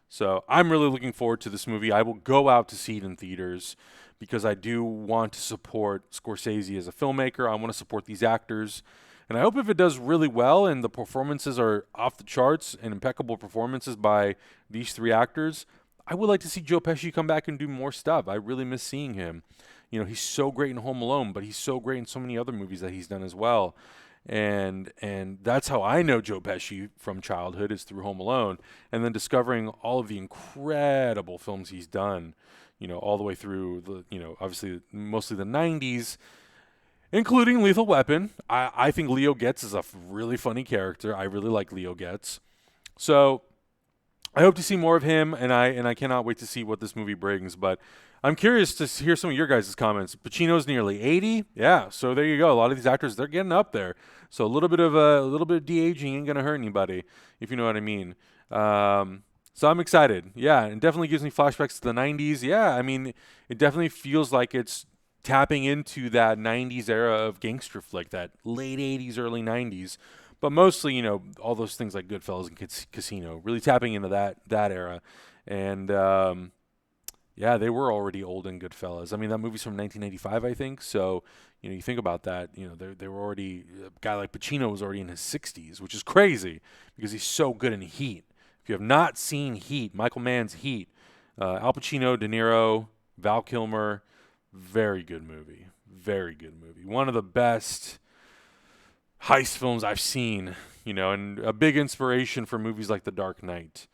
So I'm really looking forward to this movie. I will go out to see it in theaters because I do want to support Scorsese as a filmmaker. I want to support these actors. And I hope if it does really well and the performances are off the charts and impeccable performances by these 3 actors, I would like to see Joe Pesci come back and do more stuff. I really miss seeing him. You know, he's so great in Home Alone, but he's so great in so many other movies that he's done as well. And that's how I know Joe Pesci from childhood, is through Home Alone, and then discovering all of the incredible films he's done, you know, all the way through the, you know, obviously mostly the 90s, including Lethal Weapon. I think Leo Getz is a really funny character. I really like Leo Getz. So I hope to see more of him, and I cannot wait to see what this movie brings. But I'm curious to hear some of your guys' comments. Pacino's nearly 80. Yeah, so there you go. A lot of these actors, they're getting up there. So a little bit of de-aging ain't gonna hurt anybody, if you know what I mean. So I'm excited. Yeah, it definitely gives me flashbacks to the 90s. Yeah, I mean, it definitely feels like it's tapping into that 90s era of gangster flick, that late 80s, early 90s. But mostly, all those things like Goodfellas and Casino, really tapping into that era. And, yeah, they were already old in Goodfellas. I mean, that movie's from 1985, I think. So, you think about that, they were already, a guy like Pacino was already in his 60s, which is crazy because he's so good in Heat. If you have not seen Heat, Michael Mann's Heat, Al Pacino, De Niro, Val Kilmer, very good movie. Very good movie. One of the best heist films I've seen, and a big inspiration for movies like The Dark Knight.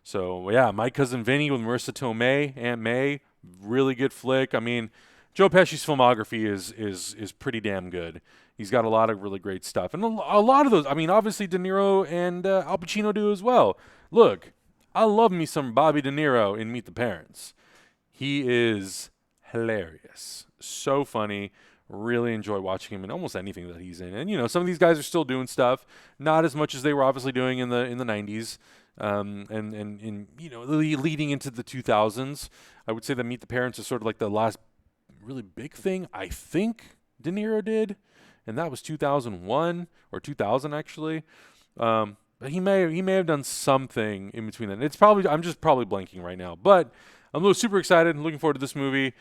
So, yeah, My Cousin Vinny with Marissa Tomei, Aunt May, really good flick. I mean, Joe Pesci's filmography is pretty damn good. He's got a lot of really great stuff. And a lot of those, I mean, obviously De Niro and Al Pacino do as well. Look, I love me some Bobby De Niro in Meet the Parents. He is hilarious. So funny. Really enjoy watching him in almost anything that he's in. And, some of these guys are still doing stuff, not as much as they were obviously doing in the 90s. And leading into the 2000s, I would say that Meet the Parents is sort of like the last really big thing I think De Niro did, and that was 2001 or 2000 actually. But he may have done something in between then. I'm just probably blanking right now, but I'm super excited and looking forward to this movie.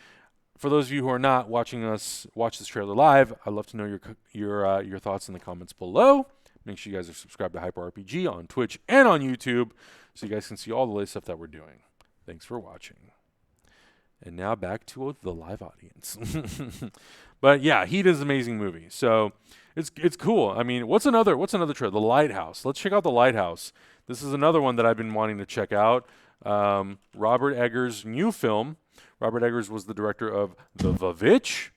For those of you who are not watching us watch this trailer live, I'd love to know your thoughts in the comments below. Make sure you guys are subscribed to Hyper RPG on Twitch and on YouTube so you guys can see all the latest stuff that we're doing. Thanks for watching. And now back to the live audience. But yeah, Heat is an amazing movie. So it's cool. I mean, what's another trailer? The Lighthouse. Let's check out The Lighthouse. This is another one that I've been wanting to check out. Robert Eggers' new film. Robert Eggers was the director of The Vavitch.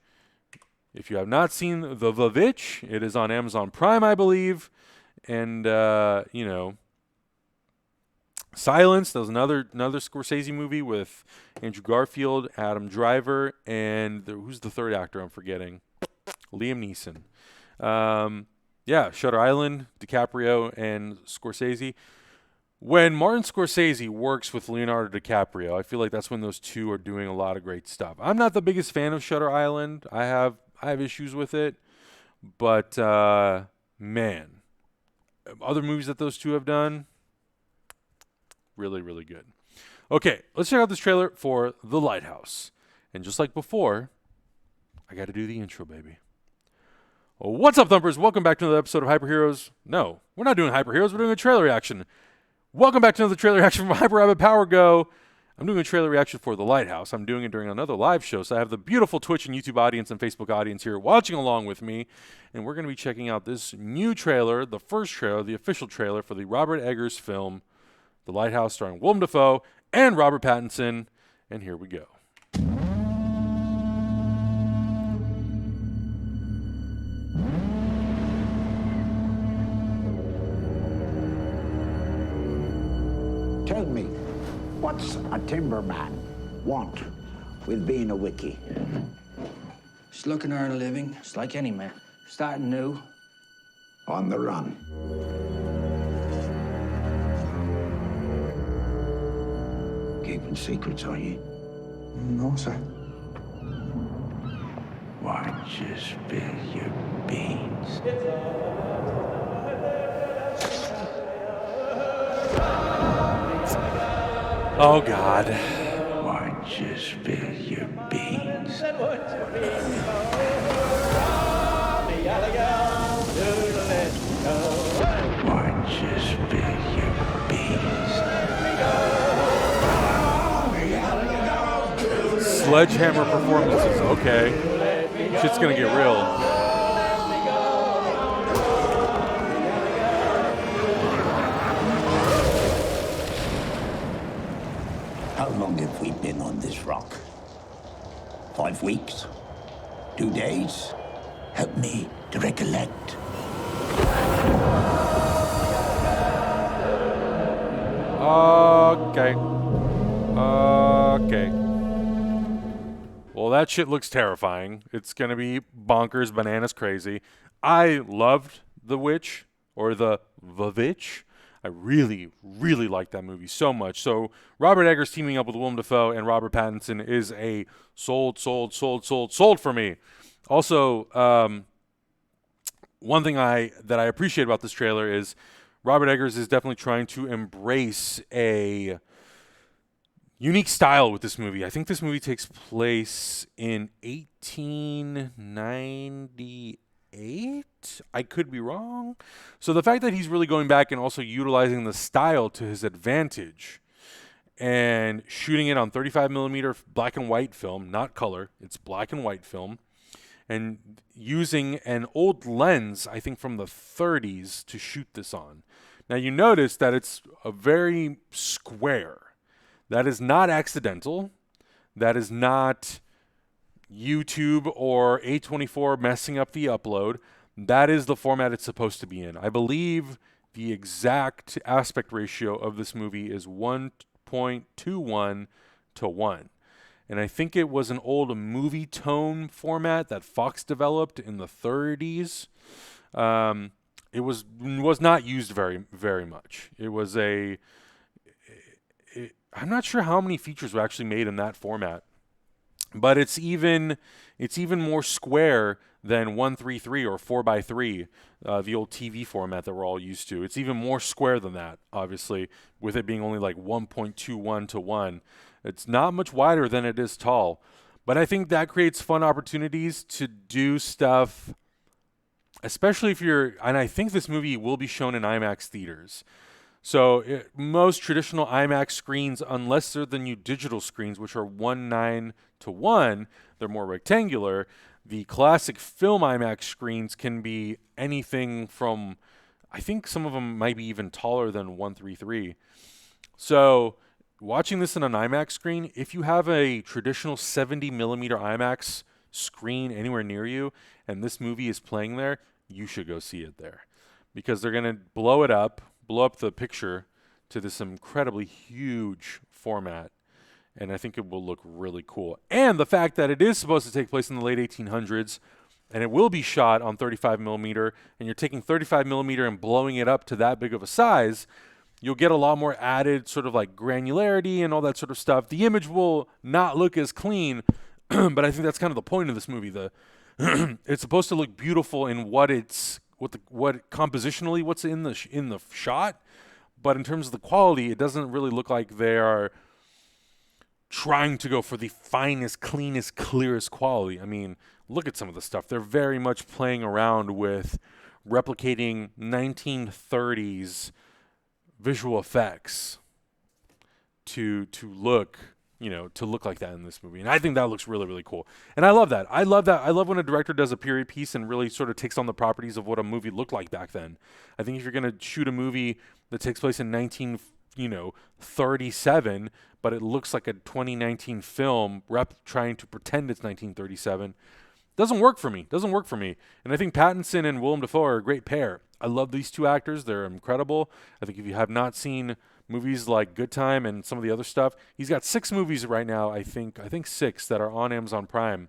If you have not seen The Vavitch, it is on Amazon Prime, I believe. And, Silence. That was another Scorsese movie with Andrew Garfield, Adam Driver, and who's the third actor? I'm forgetting. Liam Neeson. Shutter Island, DiCaprio, and Scorsese. When Martin Scorsese works with Leonardo DiCaprio, I feel like that's when those two are doing a lot of great stuff. I'm not the biggest fan of Shutter Island. I have issues with it, but man, other movies that those two have done, really, really good. Okay, let's check out this trailer for The Lighthouse. And just like before, I got to do the intro, baby. What's up, Thumpers? Welcome back to another episode of Hyper Heroes. No, we're not doing Hyper Heroes. We're doing a trailer reaction. Welcome back to another trailer reaction from Hyper Rabbit Power Go. I'm doing a trailer reaction for The Lighthouse. I'm doing it during another live show, so I have the beautiful Twitch and YouTube audience and Facebook audience here watching along with me, and we're going to be checking out this new trailer, the first trailer, the official trailer for the Robert Eggers film, The Lighthouse, starring Willem Dafoe and Robert Pattinson, and here we go. Tell me, what's a timberman want with being a wiki? Just looking to earn a living, just like any man. Starting new. On the run. Keeping secrets, are you? No, sir. Why don't you spill your beans? Oh, God. Why don't you spill your beans? Why don't you spill your beans? Sledgehammer performances. Okay. Shit's gonna get real. How long have we been on this rock? 5 weeks? 2 days? Help me to recollect. Okay. Well, that shit looks terrifying. It's gonna be bonkers, bananas, crazy. I loved The Witch, or The Vavitch. I really, really like that movie so much. So Robert Eggers teaming up with Willem Dafoe and Robert Pattinson is a sold for me. Also, one thing that I appreciate about this trailer is Robert Eggers is definitely trying to embrace a unique style with this movie. I think this movie takes place in 1898. I could be wrong. So the fact that he's really going back and also utilizing the style to his advantage and shooting it on 35 millimeter black and white film, not color, it's black and white film, and using an old lens, I think from the 30s, to shoot this on. Now you notice that it's a very square. That is not accidental. That is not YouTube or A24 messing up the upload. That is the format it's supposed to be in. I believe the exact aspect ratio of this movie is 1.21 to 1. And I think it was an old movie tone format that Fox developed in the 30s. It was not used very much. It was I'm not sure how many features were actually made in that format, but it's even more square than 1:3:3 or 4:3, the old TV format that we're all used to. It's even more square than that, obviously, with it being only like 1.21 to 1. It's not much wider than it is tall. But I think that creates fun opportunities to do stuff, especially if and I think this movie will be shown in IMAX theaters. So most traditional IMAX screens, unless they're the new digital screens, which are 1:9 to 1, they're more rectangular. The classic film IMAX screens can be anything from, I think some of them might be even taller than 1:3:3. So watching this in an IMAX screen, if you have a traditional 70 millimeter IMAX screen anywhere near you and this movie is playing there, you should go see it there, because they're going to blow up the picture to this incredibly huge format, and I think it will look really cool. And the fact that it is supposed to take place in the late 1800s and it will be shot on 35 millimeter, and you're taking 35 millimeter and blowing it up to that big of a size, you'll get a lot more added sort of like granularity and all that sort of stuff. The image will not look as clean, but I think that's kind of the point of this movie. It's supposed to look beautiful in what compositionally what's in the shot, but in terms of the quality, it doesn't really look like they are trying to go for the finest, cleanest, clearest quality. I mean, look at some of the stuff. They're very much playing around with replicating 1930s visual effects to look like that in this movie. And I think that looks really, really cool. And I love that. I love when a director does a period piece and really sort of takes on the properties of what a movie looked like back then. I think if you're going to shoot a movie that takes place in 1937, but it looks like a 2019 film trying to pretend it's 1937, doesn't work for me. And I think Pattinson and Willem Dafoe are a great pair. I love these two actors. They're incredible. I think if you have not seen movies like Good Time and some of the other stuff, he's got 6 movies right now, I think 6 that are on Amazon Prime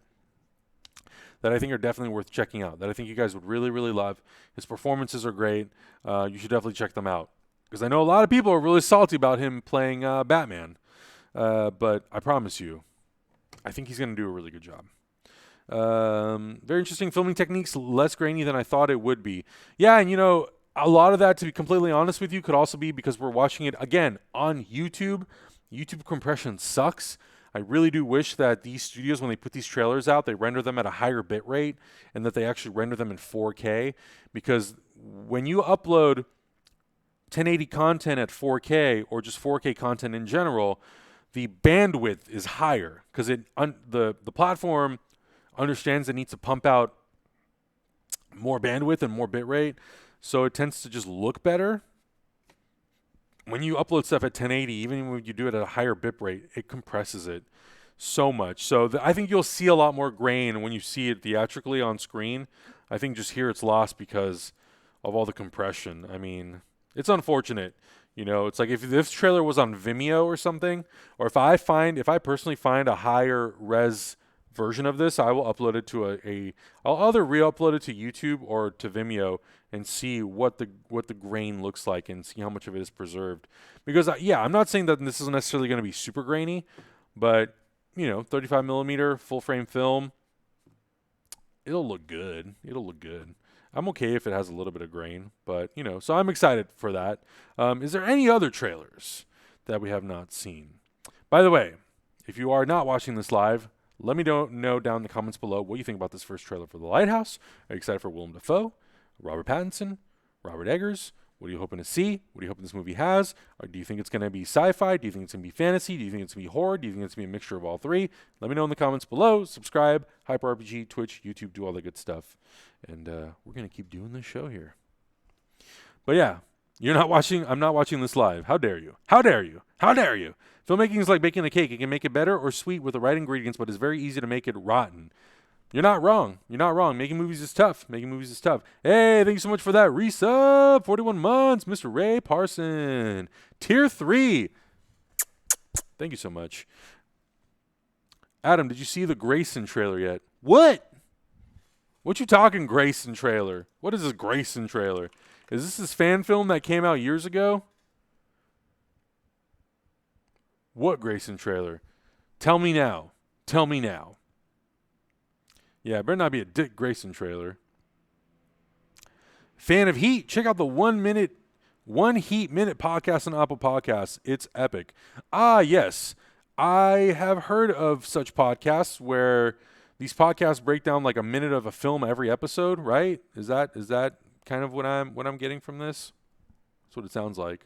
that I think are definitely worth checking out, that I think you guys would really, really love. His performances are great. You should definitely check them out, because I know a lot of people are really salty about him playing Batman. But I promise you, I think he's going to do a really good job. Very interesting filming techniques, less grainy than I thought it would be. Yeah, and a lot of that, to be completely honest with you, could also be because we're watching it, again, on YouTube. YouTube compression sucks. I really do wish that these studios, when they put these trailers out, they render them at a higher bit rate and that they actually render them in 4K, because when you upload 1080 content at 4K or just 4K content in general, the bandwidth is higher because the platform understands it needs to pump out more bandwidth and more bitrate, so it tends to just look better. When you upload stuff at 1080, even when you do it at a higher bitrate, it compresses it so much. So I think you'll see a lot more grain when you see it theatrically on screen. I think just here it's lost because of all the compression. I mean, it's unfortunate. It's like if this trailer was on Vimeo or something, or if I personally find a higher res version of this, I will upload it to I'll either re-upload it to YouTube or to Vimeo and see what the grain looks like and see how much of it is preserved. Because I'm not saying that this isn't necessarily going to be super grainy, but 35 millimeter full frame film, it'll look good. It'll look good. I'm okay if it has a little bit of grain, but so I'm excited for that. Is there any other trailers that we have not seen? By the way, if you are not watching this live, let me know down in the comments below what you think about this first trailer for The Lighthouse. Are you excited for Willem Dafoe, Robert Pattinson, Robert Eggers? What are you hoping to see? What are you hoping this movie has? Or do you think it's going to be sci-fi? Do you think it's going to be fantasy? Do you think it's going to be horror? Do you think it's going to be a mixture of all three? Let me know in the comments below. Subscribe, HyperRPG, Twitch, YouTube, do all the good stuff. And we're going to keep doing this show here. But yeah, you're not watching. I'm not watching this live. How dare you? How dare you? How dare you? Filmmaking is like baking a cake. You can make it better or sweet with the right ingredients, but it's very easy to make it rotten. You're not wrong. You're not wrong. Making movies is tough. Making movies is tough. Hey, thank you so much for that resub. 41 months, Mr. Ray Parson. Tier 3. Thank you so much. Adam, did you see the Grayson trailer yet? What? What you talking Grayson trailer? What is this Grayson trailer? Is this fan film that came out years ago? What Grayson trailer? Tell me now. Tell me now. Yeah, it better not be a Dick Grayson trailer. Fan of Heat? Check out the One Heat Minute podcast on Apple Podcasts. It's epic. yes. I have heard of such podcasts where these podcasts break down like a minute of a film every episode, right? Is that kind of what I'm getting from this? That's what it sounds like.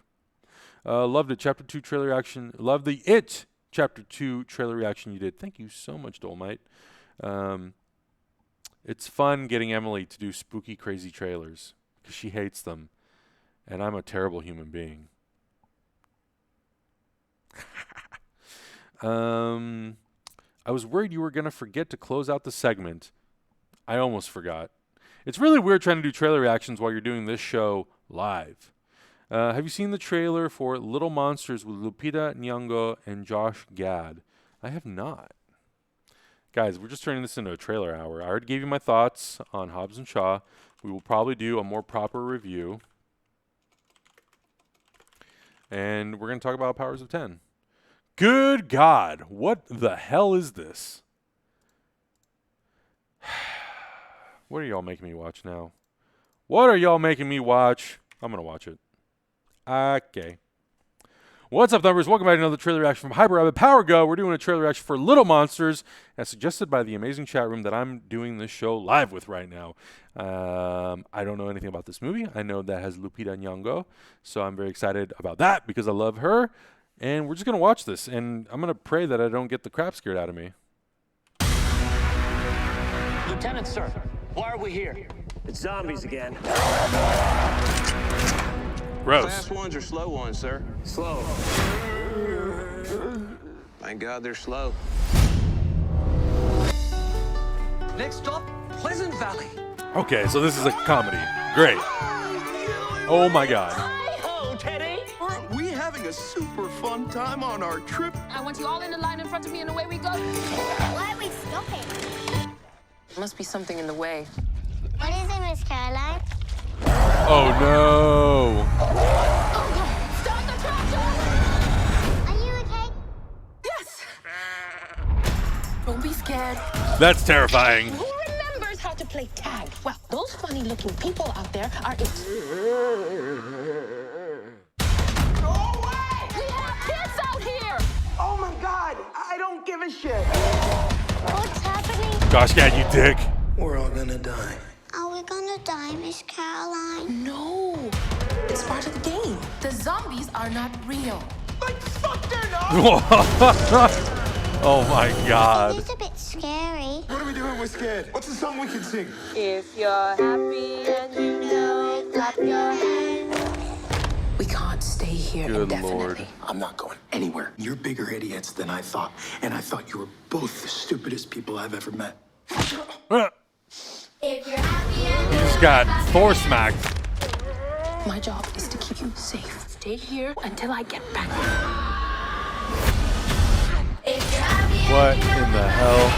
Loved it. Chapter 2 trailer reaction. Loved the It Chapter 2 trailer reaction you did. Thank you so much, Dolmite. It's fun getting Emily to do spooky, crazy trailers because she hates them, and I'm a terrible human being. I was worried you were going to forget to close out the segment. I almost forgot. It's really weird trying to do trailer reactions while you're doing this show live. Have you seen the trailer for Little Monsters with Lupita Nyong'o and Josh Gad? I have not. Guys, we're just turning this into a trailer hour. I already gave you my thoughts on Hobbs and Shaw. We will probably do a more proper review. And we're going to talk about Powers of 10. Good God. What the hell is this? What are y'all making me watch now? What are y'all making me watch? I'm going to watch it. Okay. What's up, numbers? Welcome back to another trailer reaction from Hyper Rabbit Power Go. We're doing a trailer reaction for Little Monsters, as suggested by the amazing chat room that I'm doing this show live with right now. I don't know anything about this movie. I know that has Lupita Nyong'o, so I'm very excited about that because I love her. And we're just going to watch this, and I'm going to pray that I don't get the crap scared out of me. Lieutenant, sir, why are we here? It's zombies again. Gross. Fast ones or slow ones, sir? Slow. Thank God they're slow. Next stop, Pleasant Valley. Okay, so this is a comedy. Great. Oh my God. Hi-ho, Teddy. Aren't we having a super fun time on our trip? I want you all in the line in front of me and away we go. Why are we stopping? Must be something in the way. What is it, Miss Caroline? Oh no. Oh, stop the tractor! Are you okay? Yes! Don't be scared. That's terrifying. Who remembers how to play tag? Well, those funny-looking people out there are it. Go away! We have kids out here! Oh my God, I don't give a shit. What's happening? Gosh, Gad, you dick. We're all gonna die. Are we gonna die, Miss Caroline? No, it's part of the game. The zombies are not real. Like, fuck, they're not! Oh my God. It's a bit scary. What are we doing? We're scared. What's the song we can sing? If you're happy and you know it, clap your hands. We can't stay here Good indefinitely. Lord. I'm not going anywhere. You're bigger idiots than I thought. And I thought you were both the stupidest people I've ever met. If you're happy and He just got Thor smacked. My job is to keep you safe. Stay here until I get back. if you're happy What in the hell?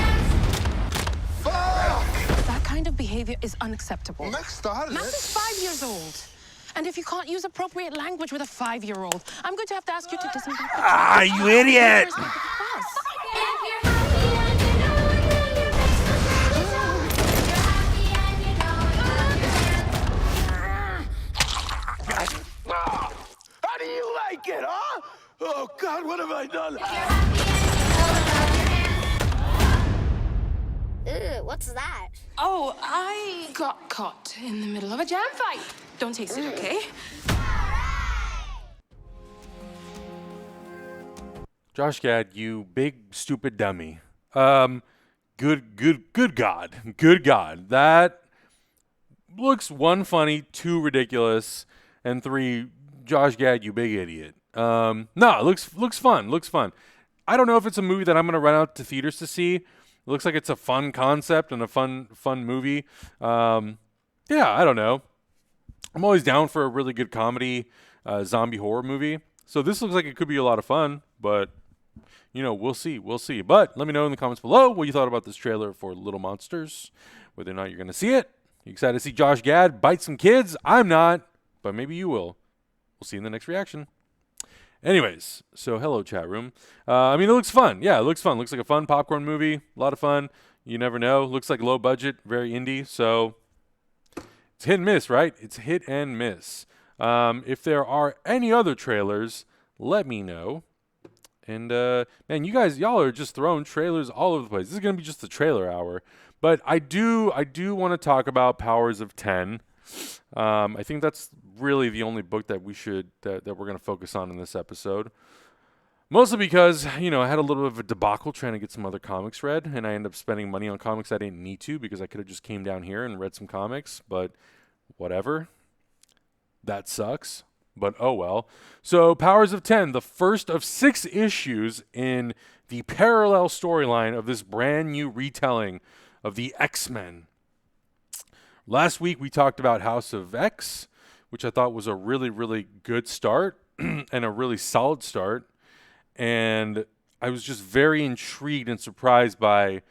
behavior is unacceptable. Max started Max is 5 years old. And if you can't use appropriate language with a 5-year-old, I'm going to have to ask you to disembark. Ah, you idiot! How do you like it, huh? Oh, God, what have I done? Ew, what's that? Oh, I got caught in the middle of a jam fight. Don't taste it, okay? Josh Gad, you big stupid dummy. Good God. That looks 1, funny, 2, ridiculous, and 3, Josh Gad, you big idiot. No, it looks fun. I don't know if it's a movie that I'm gonna run out to theaters to see. It looks like it's a fun concept and a fun movie. Yeah, I don't know. I'm always down for a really good comedy, zombie horror movie. So this looks like it could be a lot of fun, but we'll see. But let me know in the comments below what you thought about this trailer for Little Monsters, whether or not you're going to see it. You excited to see Josh Gad bite some kids? I'm not, but maybe you will. We'll see you in the next reaction. Anyways, so hello, chat room. It looks fun. Yeah, it looks fun. Looks like a fun popcorn movie. A lot of fun. You never know. Looks like low budget, very indie. So it's hit and miss, right? It's hit and miss. If there are any other trailers, let me know. And, man, y'all are just throwing trailers all over the place. This is going to be just the trailer hour. But I do want to talk about Powers of 10. I think that's really the only book that we're going to focus on in this episode. Mostly because, I had a little bit of a debacle trying to get some other comics read, and I ended up spending money on comics I didn't need to because I could have just came down here and read some comics, but whatever. That sucks, but oh well. So Powers of 10, the first of 6 issues in the parallel storyline of this brand new retelling of the X-Men. Last week we talked about House of X, which I thought was a really, really good start and a really solid start. And I was just very intrigued and surprised by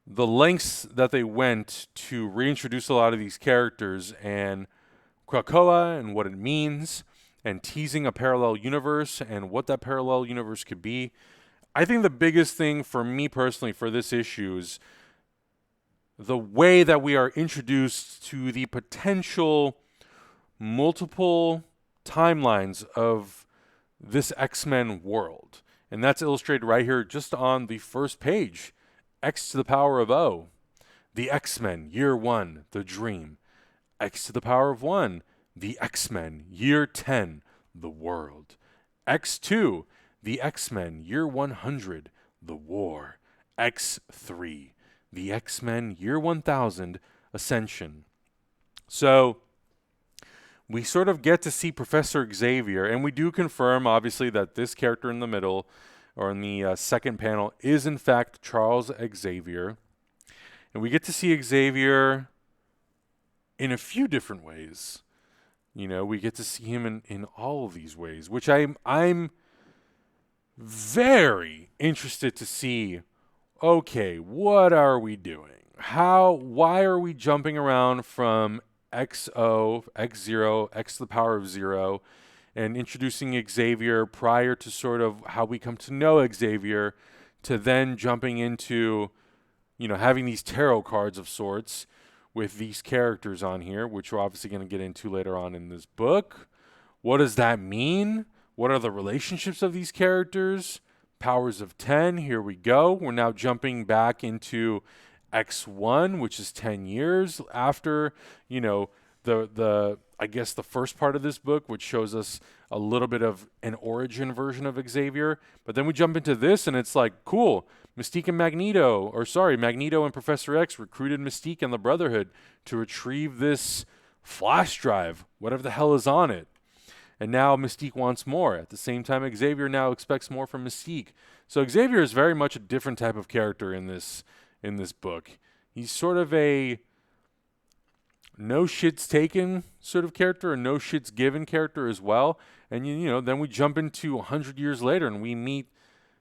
the lengths that they went to reintroduce a lot of these characters and Krakoa and what it means and teasing a parallel universe and what that parallel universe could be. I think the biggest thing for me personally for this issue is the way that we are introduced to the potential multiple timelines of this X-Men world. And that's illustrated right here just on the first page. X to the power of O. The X-Men, year 1, the dream. X to the power of 1, the X-Men, year 10, the world. X2, the X-Men, year 100, the war. X3, the X-Men, year 1000, ascension. So we sort of get to see Professor Xavier, and we do confirm, obviously, that this character in the middle, or in the second panel, is in fact Charles Xavier. And we get to see Xavier in a few different ways. We get to see him in all of these ways, which I'm very interested to see. Okay, what are we doing? Why are we jumping around from XO, X0, X to the power of 0, and introducing Xavier prior to sort of how we come to know Xavier, to then jumping into, having these tarot cards of sorts with these characters on here, which we're obviously going to get into later on in this book. What does that mean? What are the relationships of these characters? Powers of 10, here we go. We're now jumping back into X1, which is 10 years after, the I guess the first part of this book, which shows us a little bit of an origin version of Xavier. But then we jump into this, and it's like, cool. Magneto and Professor X recruited Mystique and the Brotherhood to retrieve this flash drive, whatever the hell is on it. And now Mystique wants more. At the same time, Xavier now expects more from Mystique. So Xavier is very much a different type of character in this book. He's sort of a no shits taken sort of character, a no shits given character as well. And then we jump into 100 years later and we meet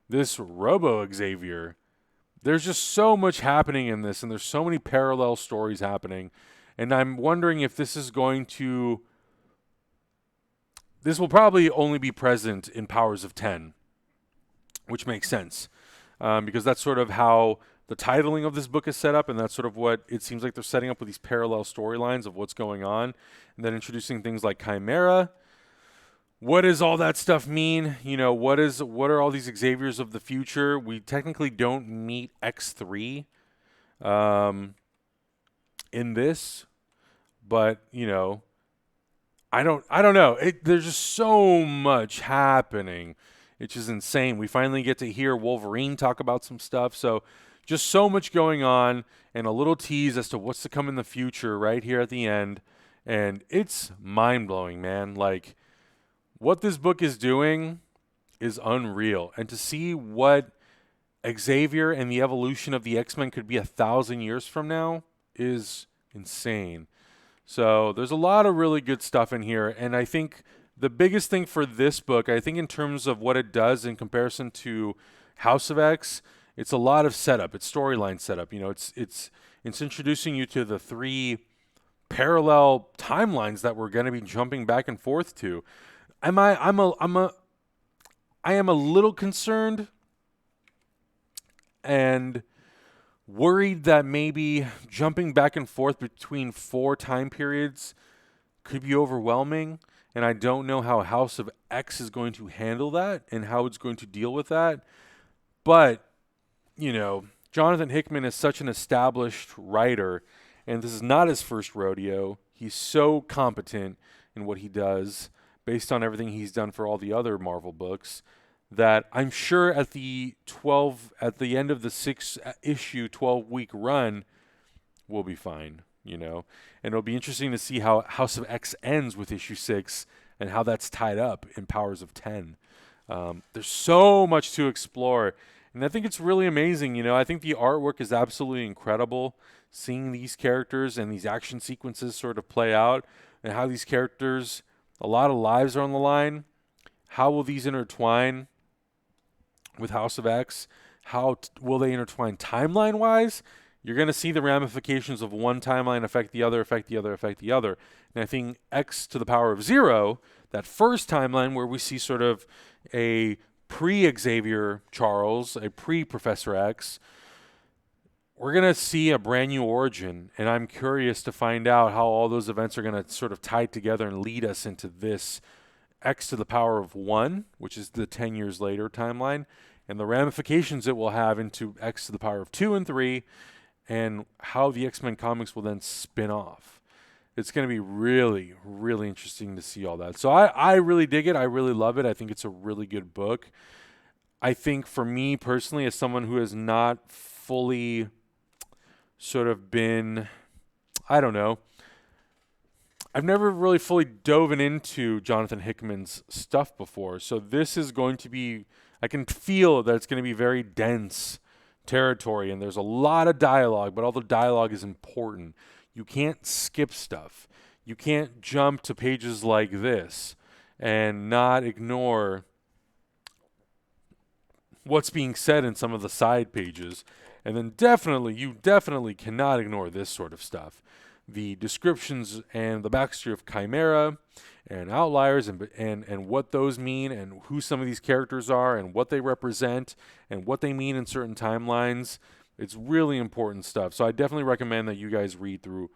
this Robo Xavier, there's just so much happening in this, and there's so many parallel stories happening. And I'm wondering if this is going to... This will probably only be present in Powers of 10, which makes sense. Because that's sort of how the titling of this book is set up, and that's sort of what it seems like they're setting up with these parallel storylines of what's going on, and then introducing things like Chimera. What does all that stuff mean? You know, what are all these Xaviers of the future? We technically don't meet X3 in this, but you know, I don't know. There's just so much happening. It's just insane. We finally get to hear Wolverine talk about some stuff. So just so much going on, and a little tease as to what's to come in the future right here at the end. And it's mind-blowing, man. Like, what this book is doing is unreal. And to see what Xavier and the evolution of the X-Men could be 1,000 years from now is insane. So there's a lot of really good stuff in here. And I think the biggest thing for this book, I think in terms of what it does in comparison to House of X, it's a lot of setup. It's storyline setup. You know, it's introducing you to the 3 parallel timelines that we're going to be jumping back and forth to. I am a little concerned and worried that maybe jumping back and forth between 4 time periods could be overwhelming, and I don't know how House of X is going to handle that and how it's going to deal with that. But, you know, Jonathan Hickman is such an established writer, and this is not his first rodeo. He's so competent in what he does, based on everything he's done for all the other Marvel books, that I'm sure at the end of the 6-issue, 12-week run, we'll be fine, you know. And it'll be interesting to see how House of X ends with issue 6 and how that's tied up in Powers of 10. There's so much to explore, and I think it's really amazing, you know. I think the artwork is absolutely incredible, seeing these characters and these action sequences sort of play out, and how these characters... A lot of lives are on the line. How will these intertwine with House of X? How will they intertwine timeline-wise? You're going to see the ramifications of one timeline affect the other, affect the other, affect the other. And I think X to the power of 0, that first timeline where we see sort of a pre-Xavier Charles, a pre-Professor X, we're going to see a brand new origin, and I'm curious to find out how all those events are going to sort of tie together and lead us into this X to the power of 1, which is the 10 years later timeline, and the ramifications it will have into X to the power of 2 and 3, and how the X-Men comics will then spin off. It's going to be really, really interesting to see all that. So I really dig it. I really love it. I think it's a really good book. I think for me personally, as someone who has not fully... sort of been, I don't know, I've never really fully dove into Jonathan Hickman's stuff before. So this is going to be, I can feel that it's going to be very dense territory, and there's a lot of dialogue, but all the dialogue is important. You can't skip stuff. You can't jump to pages like this and not ignore what's being said in some of the side pages. And then you definitely cannot ignore this sort of stuff. The descriptions and the backstory of Chimera and Outliers and what those mean and who some of these characters are and what they represent and what they mean in certain timelines. It's really important stuff. So I definitely recommend that you guys read through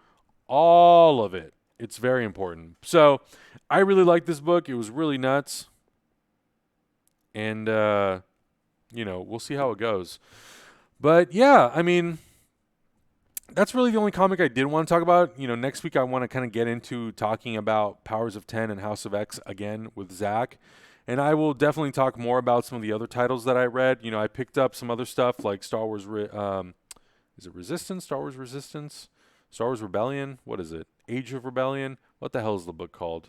all of it. It's very important. So I really like this book. It was really nuts. And, you know, we'll see how it goes. But yeah, I mean, that's really the only comic I did want to talk about. You know, next week I want to kind of get into talking about Powers of 10 and House of X again with Zach. And I will definitely talk more about some of the other titles that I read. You know, I picked up some other stuff like Star Wars, is it Resistance? Star Wars Resistance? Star Wars Rebellion? What is it? Age of Rebellion? What the hell is the book called?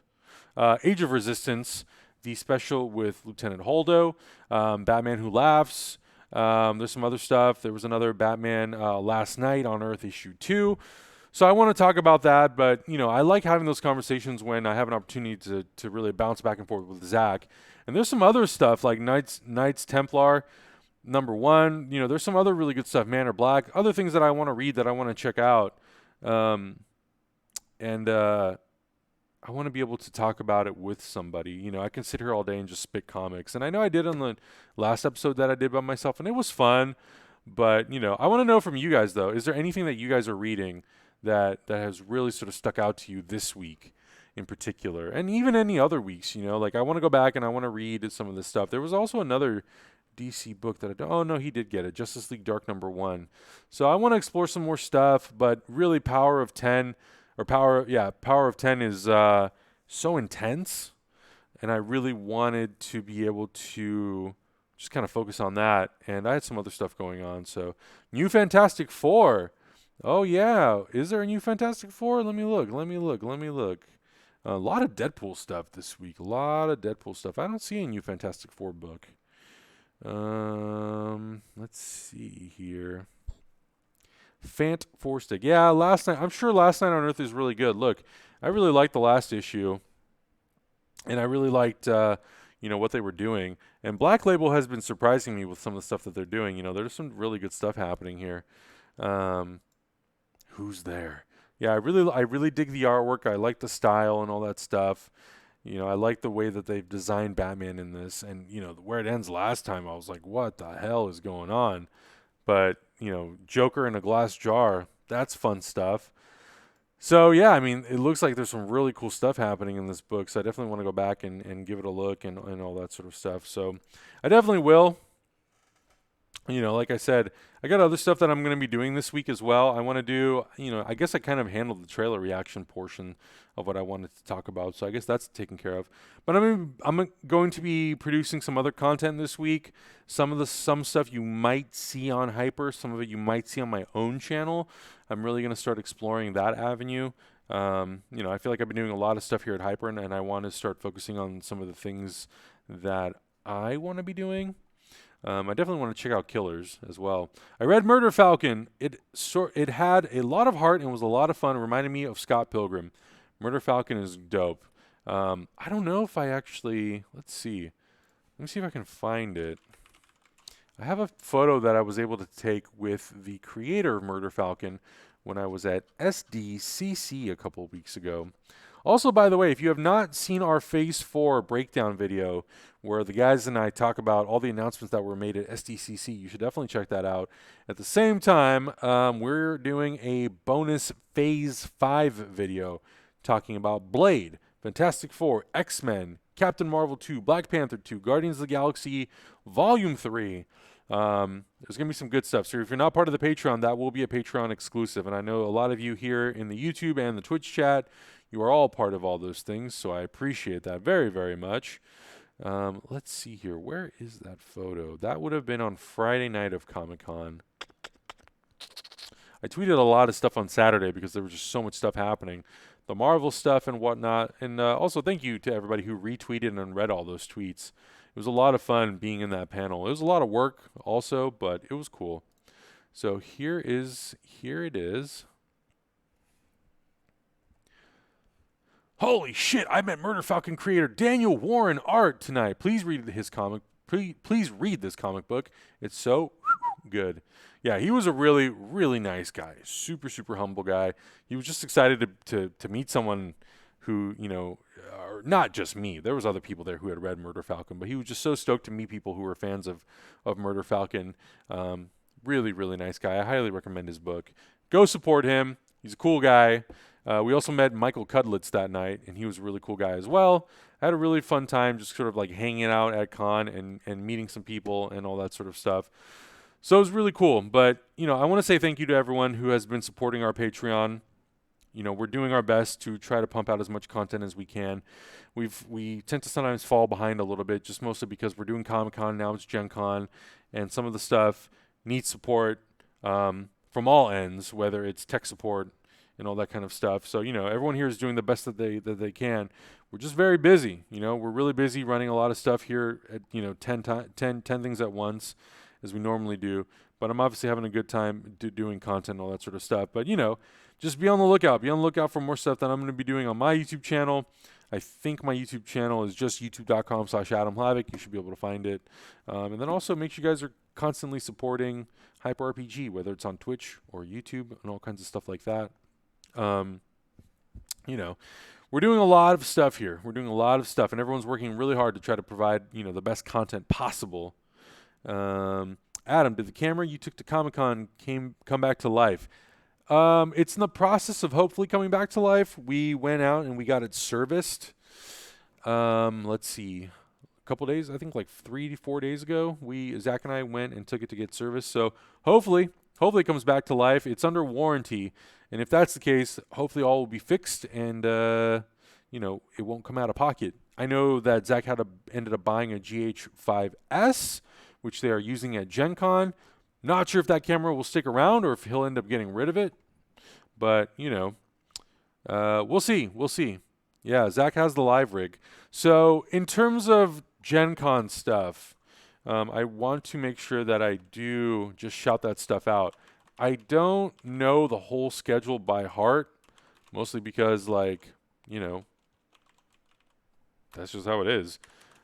Age of Resistance, the special with Lieutenant Holdo, Batman Who Laughs. There's some other stuff. There was another Batman Last Night on Earth issue 2. So I want to talk about that, but, you know, I like having those conversations when I have an opportunity to really bounce back and forth with Zach. And there's some other stuff like Knights Templar. #1. You know, there's some other really good stuff, Man or Black, other things that I want to read that I want to check out. And I want to be able to talk about it with somebody. You know, I can sit here all day and just spit comics. And I know I did on the last episode that I did by myself, and it was fun. But, you know, I want to know from you guys, though, is there anything that you guys are reading that has really sort of stuck out to you this week in particular? And even any other weeks, you know, like I want to go back and I want to read some of this stuff. There was also another DC book that oh no, he did get it, Justice League Dark #1. So I want to explore some more stuff, but really Power of 10 is so intense, and I really wanted to be able to just kind of focus on that, and I had some other stuff going on. So New Fantastic Four. Oh yeah, is there a New Fantastic Four? Let me look. A lot of Deadpool stuff this week. I don't see a New Fantastic Four book. Let's see here. Fant Four Stick. Yeah, I'm sure Last Night on Earth is really good. Look, I really liked the last issue, and I really liked what they were doing. And Black Label has been surprising me with some of the stuff that they're doing. You know, there's some really good stuff happening here. Who's there? Yeah, I really dig the artwork. I like the style and all that stuff. You know, I like the way that they've designed Batman in this. And, you know, where it ends last time, I was like, what the hell is going on? But, you know, Joker in a glass jar, that's fun stuff. So, yeah, I mean, it looks like there's some really cool stuff happening in this book. So I definitely want to go back and give it a look and all that sort of stuff. So I definitely will. You know, like I said, I got other stuff that I'm going to be doing this week as well. I want to do, you know, I guess I kind of handled the trailer reaction portion of what I wanted to talk about. So I guess that's taken care of. But I'm going to be producing some other content this week. Some stuff you might see on Hyper. Some of it you might see on my own channel. I'm really going to start exploring that avenue. You know, I feel like I've been doing a lot of stuff here at Hyper, and I want to start focusing on some of the things that I want to be doing. I definitely want to check out Killers as well. I read Murder Falcon. It had a lot of heart and was a lot of fun. It reminded me of Scott Pilgrim. Murder Falcon is dope. I don't know if I actually... Let's see. Let me see if I can find it. I have a photo that I was able to take with the creator of Murder Falcon when I was at SDCC a couple of weeks ago. Also, by the way, if you have not seen our Phase 4 breakdown video where the guys and I talk about all the announcements that were made at SDCC, you should definitely check that out. At the same time, we're doing a bonus Phase 5 video talking about Blade, Fantastic Four, X-Men, Captain Marvel 2, Black Panther 2, Guardians of the Galaxy Volume 3. There's going to be some good stuff. So if you're not part of the Patreon, that will be a Patreon exclusive. And I know a lot of you here in the YouTube and the Twitch chat, you are all part of all those things. So I appreciate that very, very much. Let's see here. Where is that photo? That would have been on Friday night of Comic-Con. I tweeted a lot of stuff on Saturday because there was just so much stuff happening. The Marvel stuff and whatnot. And also thank you to everybody who retweeted and read all those tweets. It was a lot of fun being in that panel. It was a lot of work also, but it was cool. So here it is. Holy shit, I met Murder Falcon creator Daniel Warren art tonight. Please read his comic. Please read this comic book. It's so good. Yeah, he was a really, really nice guy. Super, super humble guy. He was just excited to meet someone who, you know, or not just me. There was other people there who had read Murder Falcon, but he was just so stoked to meet people who were fans of Murder Falcon. Really, really nice guy. I highly recommend his book. Go support him. He's a cool guy. We also met Michael Cudlitz that night, and he was a really cool guy as well. I had a really fun time just sort of like hanging out at con and meeting some people and all that sort of stuff. So it was really cool. But, you know, I want to say thank you to everyone who has been supporting our Patreon. You know, we're doing our best to try to pump out as much content as we can. We tend to sometimes fall behind a little bit, just mostly because we're doing Comic-Con, now it's Gen Con, and some of the stuff needs support from all ends, whether it's tech support and all that kind of stuff. So, you know, everyone here is doing the best that they can. We're just very busy. You know, we're really busy running a lot of stuff here at, you know, 10 things at once as we normally do. But I'm obviously having a good time doing content and all that sort of stuff. But, you know, just be on the lookout. Be on the lookout for more stuff that I'm going to be doing on my YouTube channel. I think my YouTube channel is just youtube.com/AdamHlavik. You should be able to find it. And then also make sure you guys are constantly supporting Hyper RPG, whether it's on Twitch or YouTube and all kinds of stuff like that. You know, we're doing a lot of stuff here. We're doing a lot of stuff, and everyone's working really hard to try to provide, you know, the best content possible. Adam, did the camera you took to Comic-Con come back to life? It's in the process of hopefully coming back to life. We went out and we got it serviced. Let's see, a couple days, I think like 3 to 4 days ago, Zach and I went and took it to get serviced. So hopefully it comes back to life. It's under warranty, and if that's the case, hopefully all will be fixed and you know, it won't come out of pocket. I know that Zach ended up buying a GH5S, which they are using at Gen Con. Not sure if that camera will stick around or if he'll end up getting rid of it. But, you know, we'll see. We'll see. Yeah, Zach has the live rig. So in terms of Gen Con stuff, I want to make sure that I do just shout that stuff out. I don't know the whole schedule by heart, mostly because, like, you know, that's just how it is.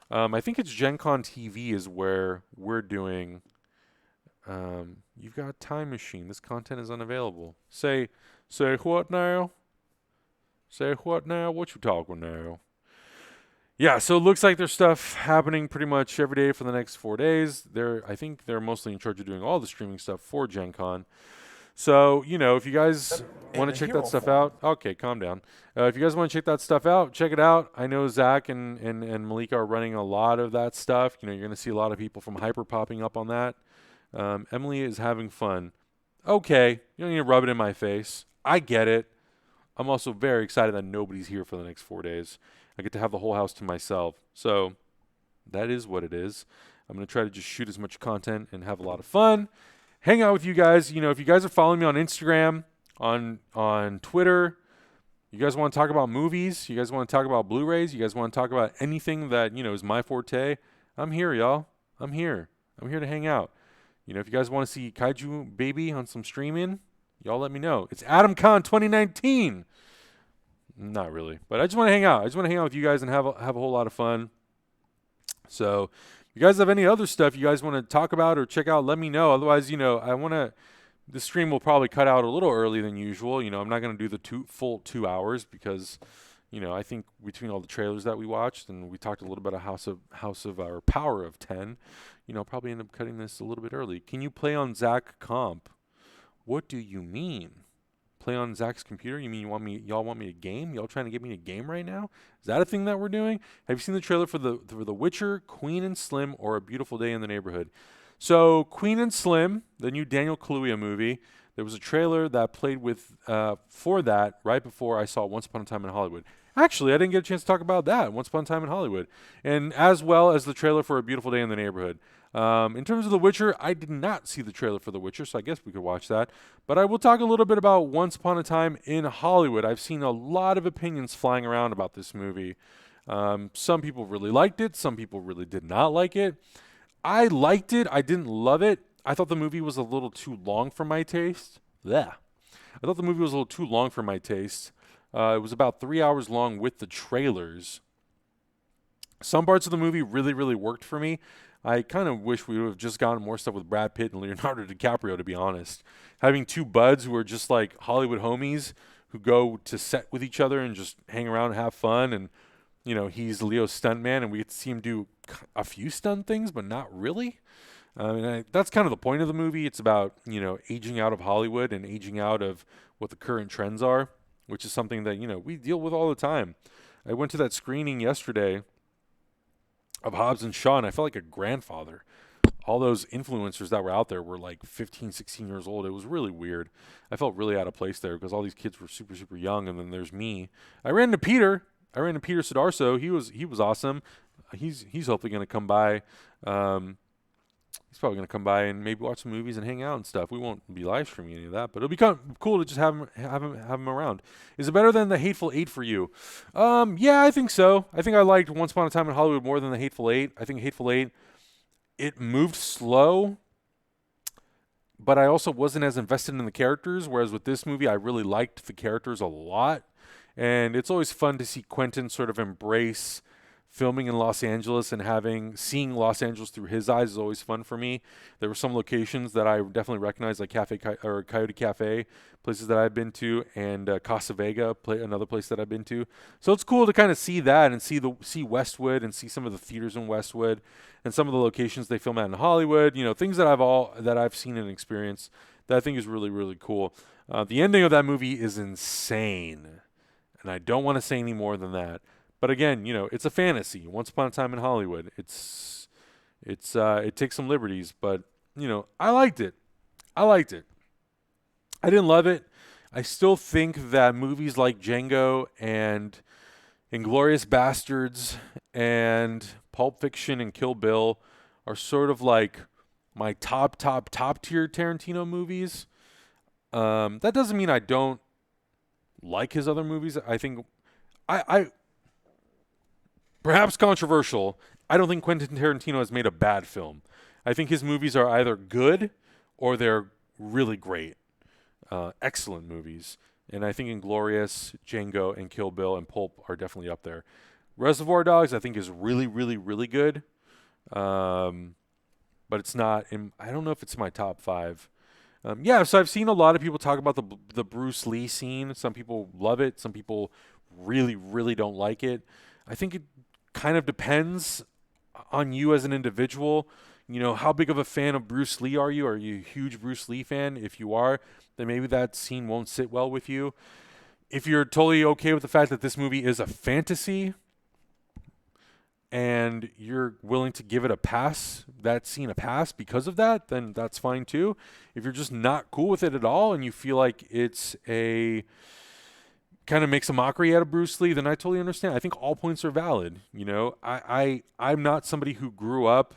I think it's Gen Con TV is where we're doing... you've got Time Machine. This content is unavailable. Say what now? Say what now? What you talking now? Yeah, so it looks like there's stuff happening pretty much every day for the next 4 days. I think they're mostly in charge of doing all the streaming stuff for Gen Con. So, you know, if you guys want to check that stuff out, okay, calm down. If you guys want to check that stuff out, check it out. I know Zach and Malika are running a lot of that stuff. You know, you're going to see a lot of people from Hyper popping up on that. Emily is having fun. Okay, you don't need to rub it in my face. I get it. I'm also very excited that nobody's here for the next 4 days. I get to have the whole house to myself. So that is what it is. I'm going to try to just shoot as much content and have a lot of fun. Hang out with you guys. You know, if you guys are following me on Instagram, on Twitter, you guys want to talk about movies, you guys want to talk about Blu-rays, you guys want to talk about anything that, you know, is my forte, I'm here, y'all. I'm here. I'm here to hang out. You know, if you guys want to see Kaiju Baby on some streaming, y'all let me know. It's AdamCon 2019. Not really, but I just want to hang out. I just want to hang out with you guys and have a whole lot of fun. So, if you guys have any other stuff you guys want to talk about or check out, let me know. Otherwise, you know, the stream will probably cut out a little early than usual. You know, I'm not going to do the full 2 hours because, you know, I think between all the trailers that we watched and we talked a little bit of House of our Power of 10, you know, I'll probably end up cutting this a little bit early. Can you play on Zach Comp? What do you mean? Play on Zach's computer? You mean y'all want me to game? Y'all trying to get me to game right now? Is that a thing that we're doing? Have you seen the trailer for the Witcher, Queen and Slim, or A Beautiful Day in the Neighborhood? So Queen and Slim, the new Daniel Kaluuya movie, there was a trailer that played with for that right before I saw Once Upon a Time in Hollywood. Actually, I didn't get a chance to talk about that, Once Upon a Time in Hollywood, and as well as the trailer for A Beautiful Day in the Neighborhood. In terms of The Witcher, I did not see the trailer for The Witcher, so I guess we could watch that. But I will talk a little bit about Once Upon a Time in Hollywood. I've seen a lot of opinions flying around about this movie. Some people really liked it. Some people really did not like it. I liked it. I didn't love it. I thought the movie was a little too long for my taste. Blech. I thought the movie was a little too long for my taste. It was about 3 hours long with the trailers. Some parts of the movie really, really worked for me. I kind of wish we would have just gotten more stuff with Brad Pitt and Leonardo DiCaprio, to be honest. Having two buds who are just like Hollywood homies who go to set with each other and just hang around and have fun. And, you know, he's Leo's stuntman, and we get to see him do a few stunt things, but not really. That's kind of the point of the movie. It's about, you know, aging out of Hollywood and aging out of what the current trends are, which is something that, you know, we deal with all the time. I went to that screening yesterday of Hobbs and Shaw, and I felt like a grandfather. All those influencers that were out there were like 15, 16 years old. It was really weird. I felt really out of place there because all these kids were super, super young, and then there's me. I ran into Peter Sidarso. He was awesome. He's hopefully going to come by. He's probably going to come by and maybe watch some movies and hang out and stuff. We won't be live streaming any of that, but it'll be kind of cool to just have him around. Is it better than The Hateful Eight for you? Yeah, I think so. I think I liked Once Upon a Time in Hollywood more than The Hateful Eight. I think Hateful Eight, it moved slow, but I also wasn't as invested in the characters, whereas with this movie, I really liked the characters a lot. And it's always fun to see Quentin sort of embrace filming in Los Angeles, and seeing Los Angeles through his eyes is always fun for me. There were some locations that I definitely recognize, like Coyote Cafe, places that I've been to, and Casa Vega, another place that I've been to. So it's cool to kind of see that and see Westwood and see some of the theaters in Westwood and some of the locations they film at in Hollywood. You know, things that I've seen and experienced that I think is really, really cool. The ending of that movie is insane, and I don't want to say any more than that. But again, you know, it's a fantasy. Once upon a time in Hollywood, it takes some liberties, but you know, I liked it. I didn't love it. I still think that movies like Django and Inglourious Bastards and Pulp Fiction and Kill Bill are sort of like my top tier Tarantino movies. That doesn't mean I don't like his other movies. I think I perhaps controversial, I don't think Quentin Tarantino has made a bad film. I think his movies are either good or they're really great. Excellent movies. And I think Inglourious, Django, and Kill Bill and Pulp are definitely up there. Reservoir Dogs, I think, is really, really, really good. But it's not, I don't know if it's my top 5. So I've seen a lot of people talk about the Bruce Lee scene. Some people love it. Some people really, really don't like it. I think it kind of depends on you as an individual. You know, how big of a fan of Bruce Lee are you? Are you a huge Bruce Lee fan? If you are, then maybe that scene won't sit well with you. If you're totally okay with the fact that this movie is a fantasy and you're willing to give it that scene a pass because of that, then that's fine too. If you're just not cool with it at all and you feel like it's kind of makes a mockery out of Bruce Lee, then I totally understand. I think all points are valid. You know, I'm not somebody who grew up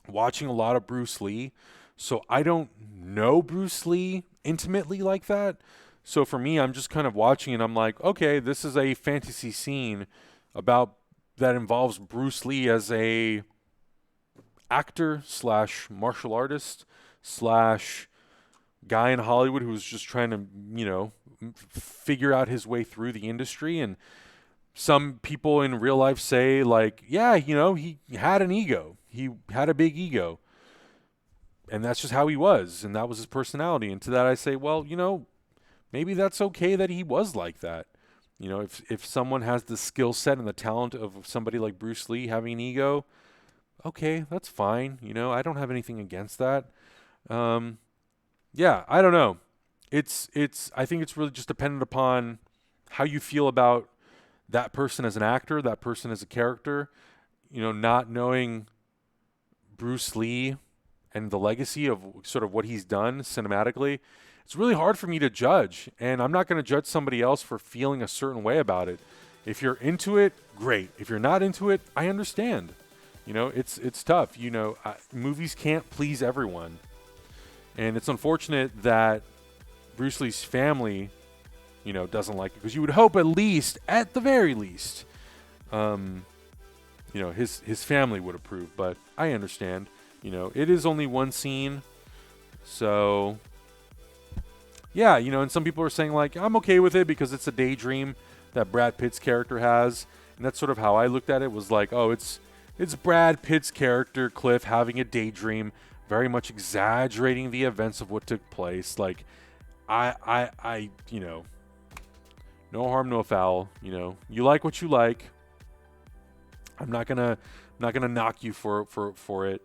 watching a lot of Bruce Lee, so I don't know Bruce Lee intimately like that. So for me, I'm just kind of watching and I'm like, okay, this is a fantasy scene that involves Bruce Lee as a actor / martial artist / guy in Hollywood who's just trying to, you know, figure out his way through the industry. And some people in real life say, like, yeah, you know, he had an ego. He had a big ego. And that's just how he was. And that was his personality. And to that I say, well, you know, maybe that's okay that he was like that. You know, if someone has the skill set and the talent of somebody like Bruce Lee having an ego, okay, that's fine. You know, I don't have anything against that. Yeah, I don't know. I think it's really just dependent upon how you feel about that person as an actor, that person as a character. You know, not knowing Bruce Lee and the legacy of sort of what he's done cinematically, it's really hard for me to judge. And I'm not going to judge somebody else for feeling a certain way about it. If you're into it, great. If you're not into it, I understand. You know, it's tough. You know, movies can't please everyone. And it's unfortunate that Bruce Lee's family, you know, doesn't like it, because you would hope at the very least, you know, his family would approve. But I understand. You know, it is only one scene, so yeah, you know, and some people are saying, like, I'm okay with it because it's a daydream that Brad Pitt's character has, and that's sort of how I looked at it. Was like, oh, it's Brad Pitt's character Cliff having a daydream, very much exaggerating the events of what took place. Like, I you know, no harm, no foul. You know, you like what you like. I'm not gonna knock you for it.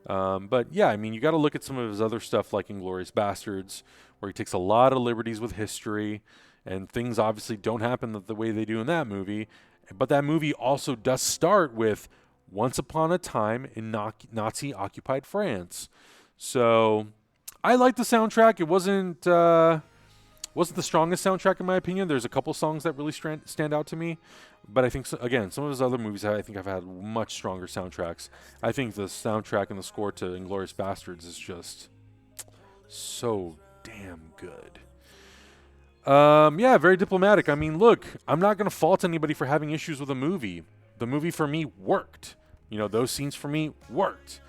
But yeah, I mean, you got to look at some of his other stuff, like Inglourious Bastards, where he takes a lot of liberties with history, and things obviously don't happen the way they do in that movie. But that movie also does start with once upon a time in Nazi-occupied France. So I like the soundtrack. It wasn't the strongest soundtrack in my opinion. There's a couple songs that really stand out to me. But I think, again, some of his other movies I think have had much stronger soundtracks. I think the soundtrack and the score to Inglourious Bastards is just so damn good. Yeah, very diplomatic. I mean, look, I'm not going to fault anybody for having issues with a movie. The movie for me worked. You know, those scenes for me worked.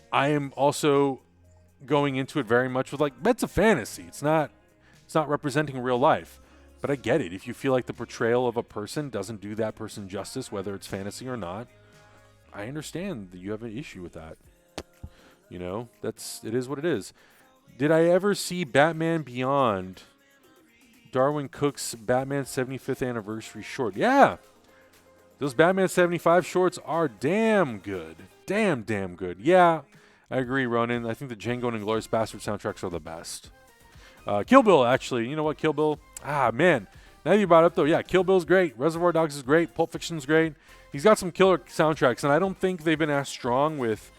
I am also going into it very much with, like, that's a fantasy. It's not representing real life. But I get it. If you feel like the portrayal of a person doesn't do that person justice, whether it's fantasy or not, I understand that you have an issue with that. You know, it is what it is. Did I ever see Batman Beyond? Darwin Cook's Batman 75th anniversary short. Yeah. Those Batman 75 shorts are damn good. Damn good. Yeah, I agree, Ronan. I think the Django and Inglourious Bastard soundtracks are the best. Kill Bill, actually. You know what? Kill Bill. Ah, man. Now you brought it up, though. Yeah, Kill Bill's great. Reservoir Dogs is great. Pulp Fiction's great. He's got some killer soundtracks, and I don't think they've been as strong with...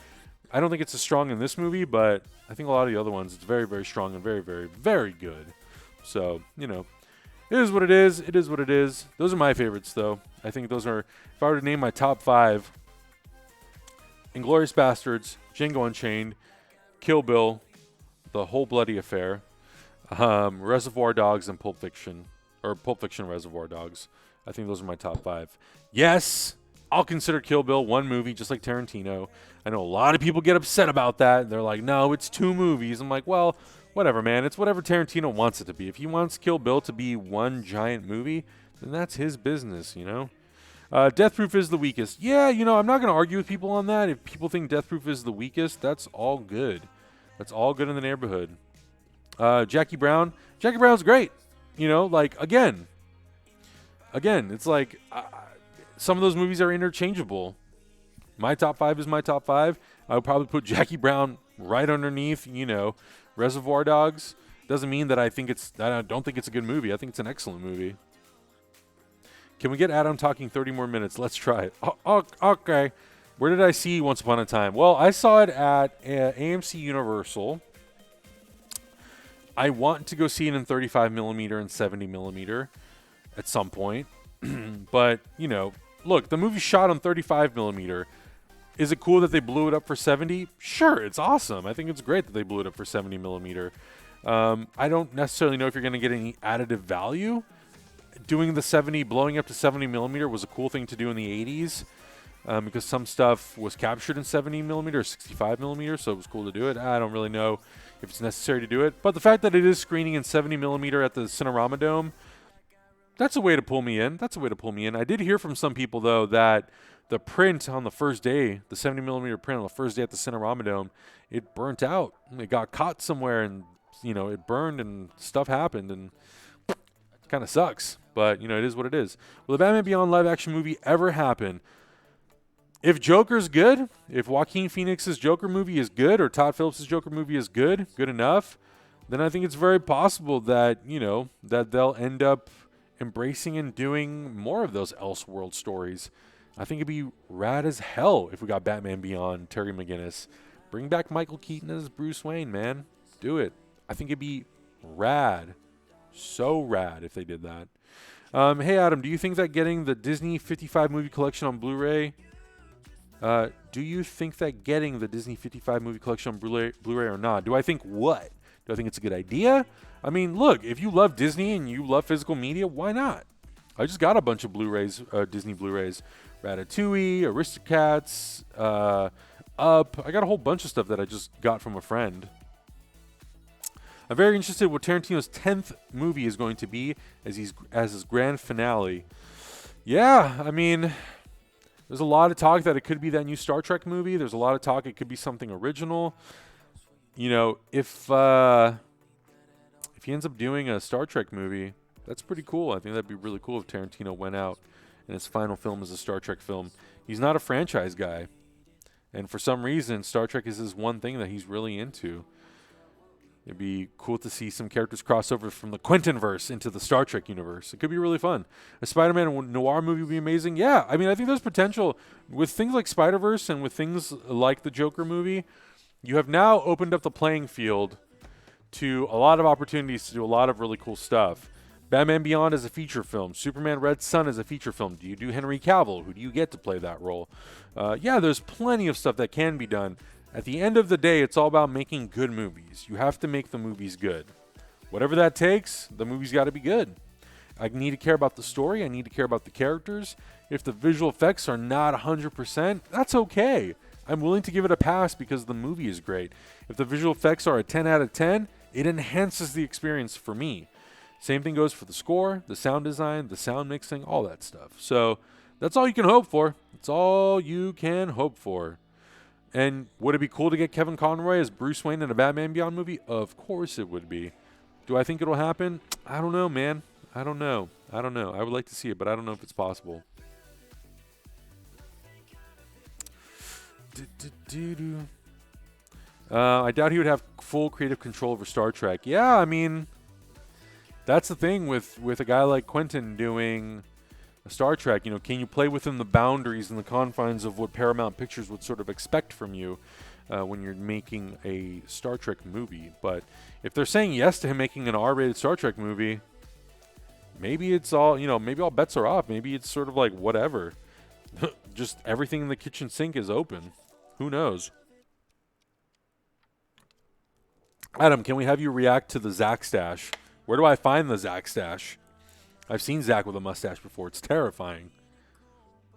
I don't think it's as strong in this movie, but I think a lot of the other ones, it's very, very strong and very, very, very good. So, you know, it is what it is. It is what it is. Those are my favorites, though. I think those are... If I were to name my top 5... Inglourious Bastards, Django Unchained, Kill Bill, The Whole Bloody Affair, Reservoir Dogs, and Pulp Fiction. Or Pulp Fiction, Reservoir Dogs. I think those are my top 5. Yes, I'll consider Kill Bill one movie, just like Tarantino. I know a lot of people get upset about that. They're like, no, it's 2 movies. I'm like, well, whatever, man. It's whatever Tarantino wants it to be. If he wants Kill Bill to be one giant movie, then that's his business, you know? Death Proof is the weakest. Yeah, you know, I'm not going to argue with people on that. If people think Death Proof is the weakest, that's all good. That's all good in the neighborhood. Jackie Brown. Jackie Brown's great. You know, like, again, it's like some of those movies are interchangeable. My top 5 is my top 5. I would probably put Jackie Brown right underneath, you know, Reservoir Dogs. Doesn't mean that I don't think it's a good movie. I think it's an excellent movie. Can we get Adam talking 30 more minutes? Let's try it. Okay. Where did I see Once Upon a Time? Well, I saw it at AMC Universal. I want to go see it in 35 millimeter and 70 millimeter at some point. But, you know, look, the movie's shot on 35 millimeter. Is it cool that they blew it up for 70? Sure, it's awesome. I think it's great that they blew it up for 70 millimeter. I don't necessarily know if you're going to get any additive value. Doing the blowing up to 70 millimeter was a cool thing to do in the 80s because some stuff was captured in 70 millimeter or 65 millimeter, so it was cool to do it. I don't really know if it's necessary to do it, but the fact that it is screening in 70 millimeter at the Cinerama Dome, that's a way to pull me in. I did hear from some people, though, that the print on the first day, the 70 millimeter print on the first day at the Cinerama Dome, it burnt out. It got caught somewhere, and you know, it burned, and stuff happened, and it kind of sucks. But, you know, it is what it is. Will the Batman Beyond live-action movie ever happen? If Joker's good, if Joaquin Phoenix's Joker movie is good, or Todd Phillips' Joker movie is good enough, then I think it's very possible that, you know, that they'll end up embracing and doing more of those Elseworld stories. I think it'd be rad as hell if we got Batman Beyond, Terry McGinnis. Bring back Michael Keaton as Bruce Wayne, man. Do it. I think it'd be rad. So rad if they did that. Hey, Adam, do you think that getting the Disney 55 movie collection on Blu-ray... do you think that getting the Disney 55 movie collection on Blu-ray or not? Do I think what? Do I think it's a good idea? I mean, look, if you love Disney and you love physical media, why not? I just got a bunch of Blu-rays, Disney Blu-rays. Ratatouille, Aristocats, Up. I got a whole bunch of stuff that I just got from a friend. I'm very interested in what Tarantino's 10th movie is going to be as his grand finale. Yeah, I mean, there's a lot of talk that it could be that new Star Trek movie. There's a lot of talk it could be something original. You know, if he ends up doing a Star Trek movie, that's pretty cool. I think that'd be really cool if Tarantino went out and his final film is a Star Trek film. He's not a franchise guy. And for some reason, Star Trek is his one thing that he's really into. It'd be cool to see some characters cross over from the Quentinverse into the Star Trek universe. It could be really fun. A Spider-Man noir movie would be amazing. Yeah, I mean, I think there's potential. With things like Spider-Verse and with things like the Joker movie, you have now opened up the playing field to a lot of opportunities to do a lot of really cool stuff. Batman Beyond is a feature film. Superman Red Sun is a feature film. Do you do Henry Cavill? Who do you get to play that role? Yeah, there's plenty of stuff that can be done. At the end of the day, it's all about making good movies. You have to make the movies good. Whatever that takes, the movie's got to be good. I need to care about the story. I need to care about the characters. If the visual effects are not 100%, that's okay. I'm willing to give it a pass because the movie is great. If the visual effects are a 10 out of 10, it enhances the experience for me. Same thing goes for the score, the sound design, the sound mixing, all that stuff. So that's all you can hope for. It's all you can hope for. And would it be cool to get Kevin Conroy as Bruce Wayne in a Batman Beyond movie? Of course it would be. Do I think it'll happen? I don't know, man. I don't know. I would like to see it, but I don't know if it's possible. I doubt he would have full creative control over Star Trek. Yeah, I mean, that's the thing with a guy like Quentin doing a Star Trek. You know, can you play within the boundaries and the confines of what Paramount Pictures would sort of expect from you when you're making a Star Trek movie? But if they're saying yes to him making an R-rated Star Trek movie, maybe it's all, maybe all bets are off. Maybe it's sort of like whatever. Just everything in the kitchen sink is open. Who knows? Adam, can we have you react to the Zach stash? Where do I find the Zach stash? I've seen Zach with a mustache before. It's terrifying.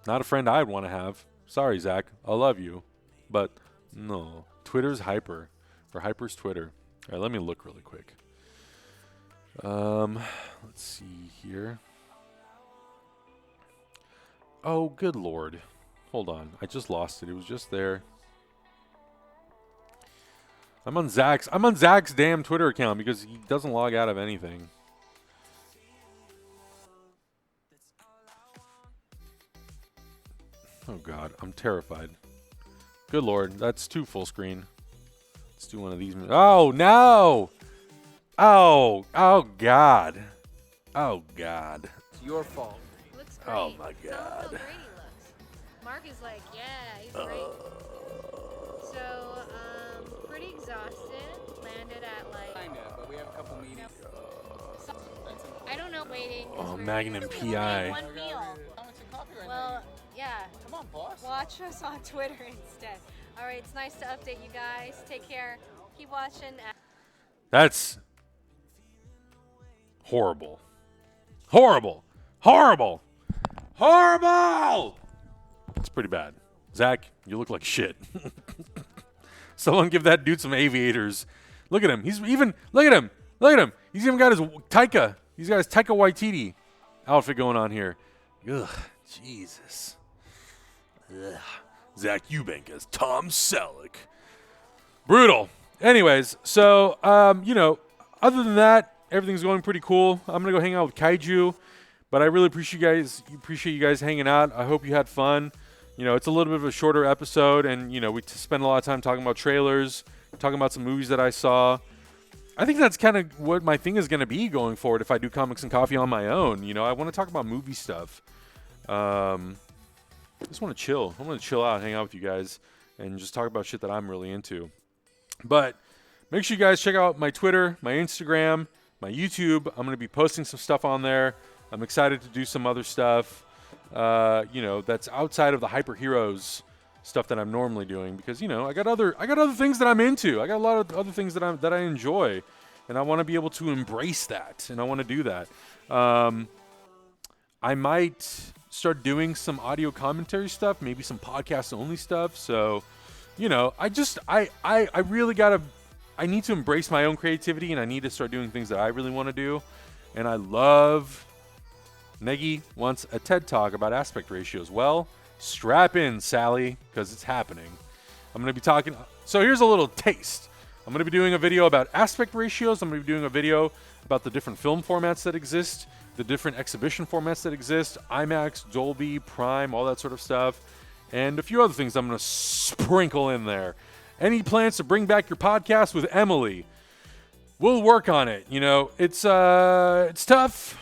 Not a friend I'd want to have. Sorry, Zach. I love you. But no. Twitter's Hyper. Or Hyper's Twitter. All right, let me look really quick. Let's see here. Oh, good Lord. Hold on. I just lost it. It was just there. I'm on Zach's damn Twitter account because he doesn't log out of anything. Oh God, I'm terrified. Good Lord, that's too full screen. Let's do one of these. Oh no! Oh God! Oh God! It's your fault. Looks great. Oh my God! Tell him how great he looks. Mark is like, yeah, he's great. So, pretty exhausted. Landed at like. Kinda, but we have a couple meetings. I don't know. Waiting. Oh, Magnum PI. One meal. Well, yeah. Come on, boss. Watch us on Twitter instead. All right, it's nice to update you guys. Take care. Keep watching. That's horrible. Horrible. Horrible. Horrible! It's pretty bad. Zach, you look like shit. Someone give that dude some aviators. Look at him. Look at him. Look at him. He's even got his Taika. He's got his Taika Waititi outfit going on here. Ugh, Jesus. Ugh. Zach Eubank as Tom Selleck. Brutal. Anyways, so, other than that, everything's going pretty cool. I'm going to go hang out with Kaiju, but I really appreciate you guys hanging out. I hope you had fun. It's a little bit of a shorter episode, and, we spend a lot of time talking about trailers, talking about some movies that I saw. I think that's kind of what my thing is going to be going forward if I do Comics and Coffee on my own. I want to talk about movie stuff. I just want to chill. I want to chill out, hang out with you guys, and just talk about shit that I'm really into. But make sure you guys check out my Twitter, my Instagram, my YouTube. I'm going to be posting some stuff on there. I'm excited to do some other stuff, that's outside of the Hyper Heroes stuff that I'm normally doing because, I got other things that I'm into. I got a lot of other things that I enjoy, and I want to be able to embrace that, and I want to do that. I might start doing some audio commentary stuff, maybe some podcast only stuff. So, I really I need to embrace my own creativity, and I need to start doing things that I really want to do. And I love Negi wants a TED Talk about aspect ratios. Well, strap in, Sally, because it's happening. I'm going to be talking. So here's a little taste. I'm going to be doing a video about aspect ratios. I'm going to be doing a video about the different film formats that exist, the different exhibition formats that exist, IMAX, Dolby, Prime, all that sort of stuff, and a few other things I'm going to sprinkle in there. Any plans to bring back your podcast with Emily? We'll work on it. It's tough.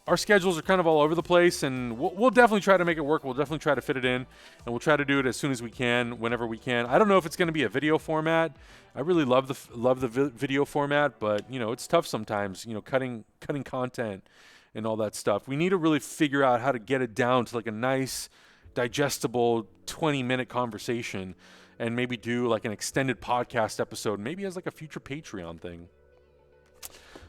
Our schedules are kind of all over the place, and we'll definitely try to make it work. We'll definitely try to fit it in, and we'll try to do it as soon as we can, whenever we can. I don't know if it's going to be a video format. I really love the video format, but it's tough sometimes. Cutting content and all that stuff. We need to really figure out how to get it down to like a nice, digestible 20-minute conversation, and maybe do like an extended podcast episode, maybe as like a future Patreon thing.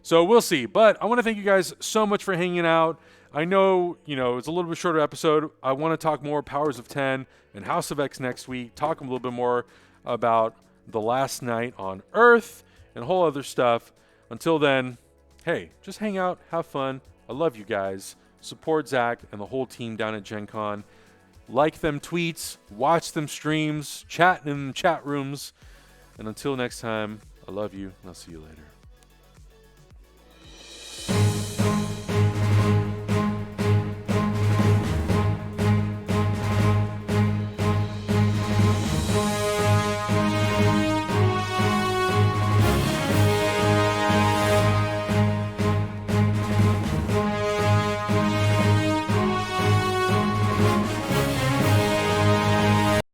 So we'll see. But I want to thank you guys so much for hanging out. I know, it's a little bit shorter episode. I want to talk more Powers of 10 and House of X next week. Talk a little bit more about The Last Night on Earth and whole other stuff. Until then, hey, just hang out, have fun. I love you guys. Support Zach and the whole team down at Gen Con. Like them tweets, watch them streams, chat in chat rooms. And until next time, I love you, and I'll see you later.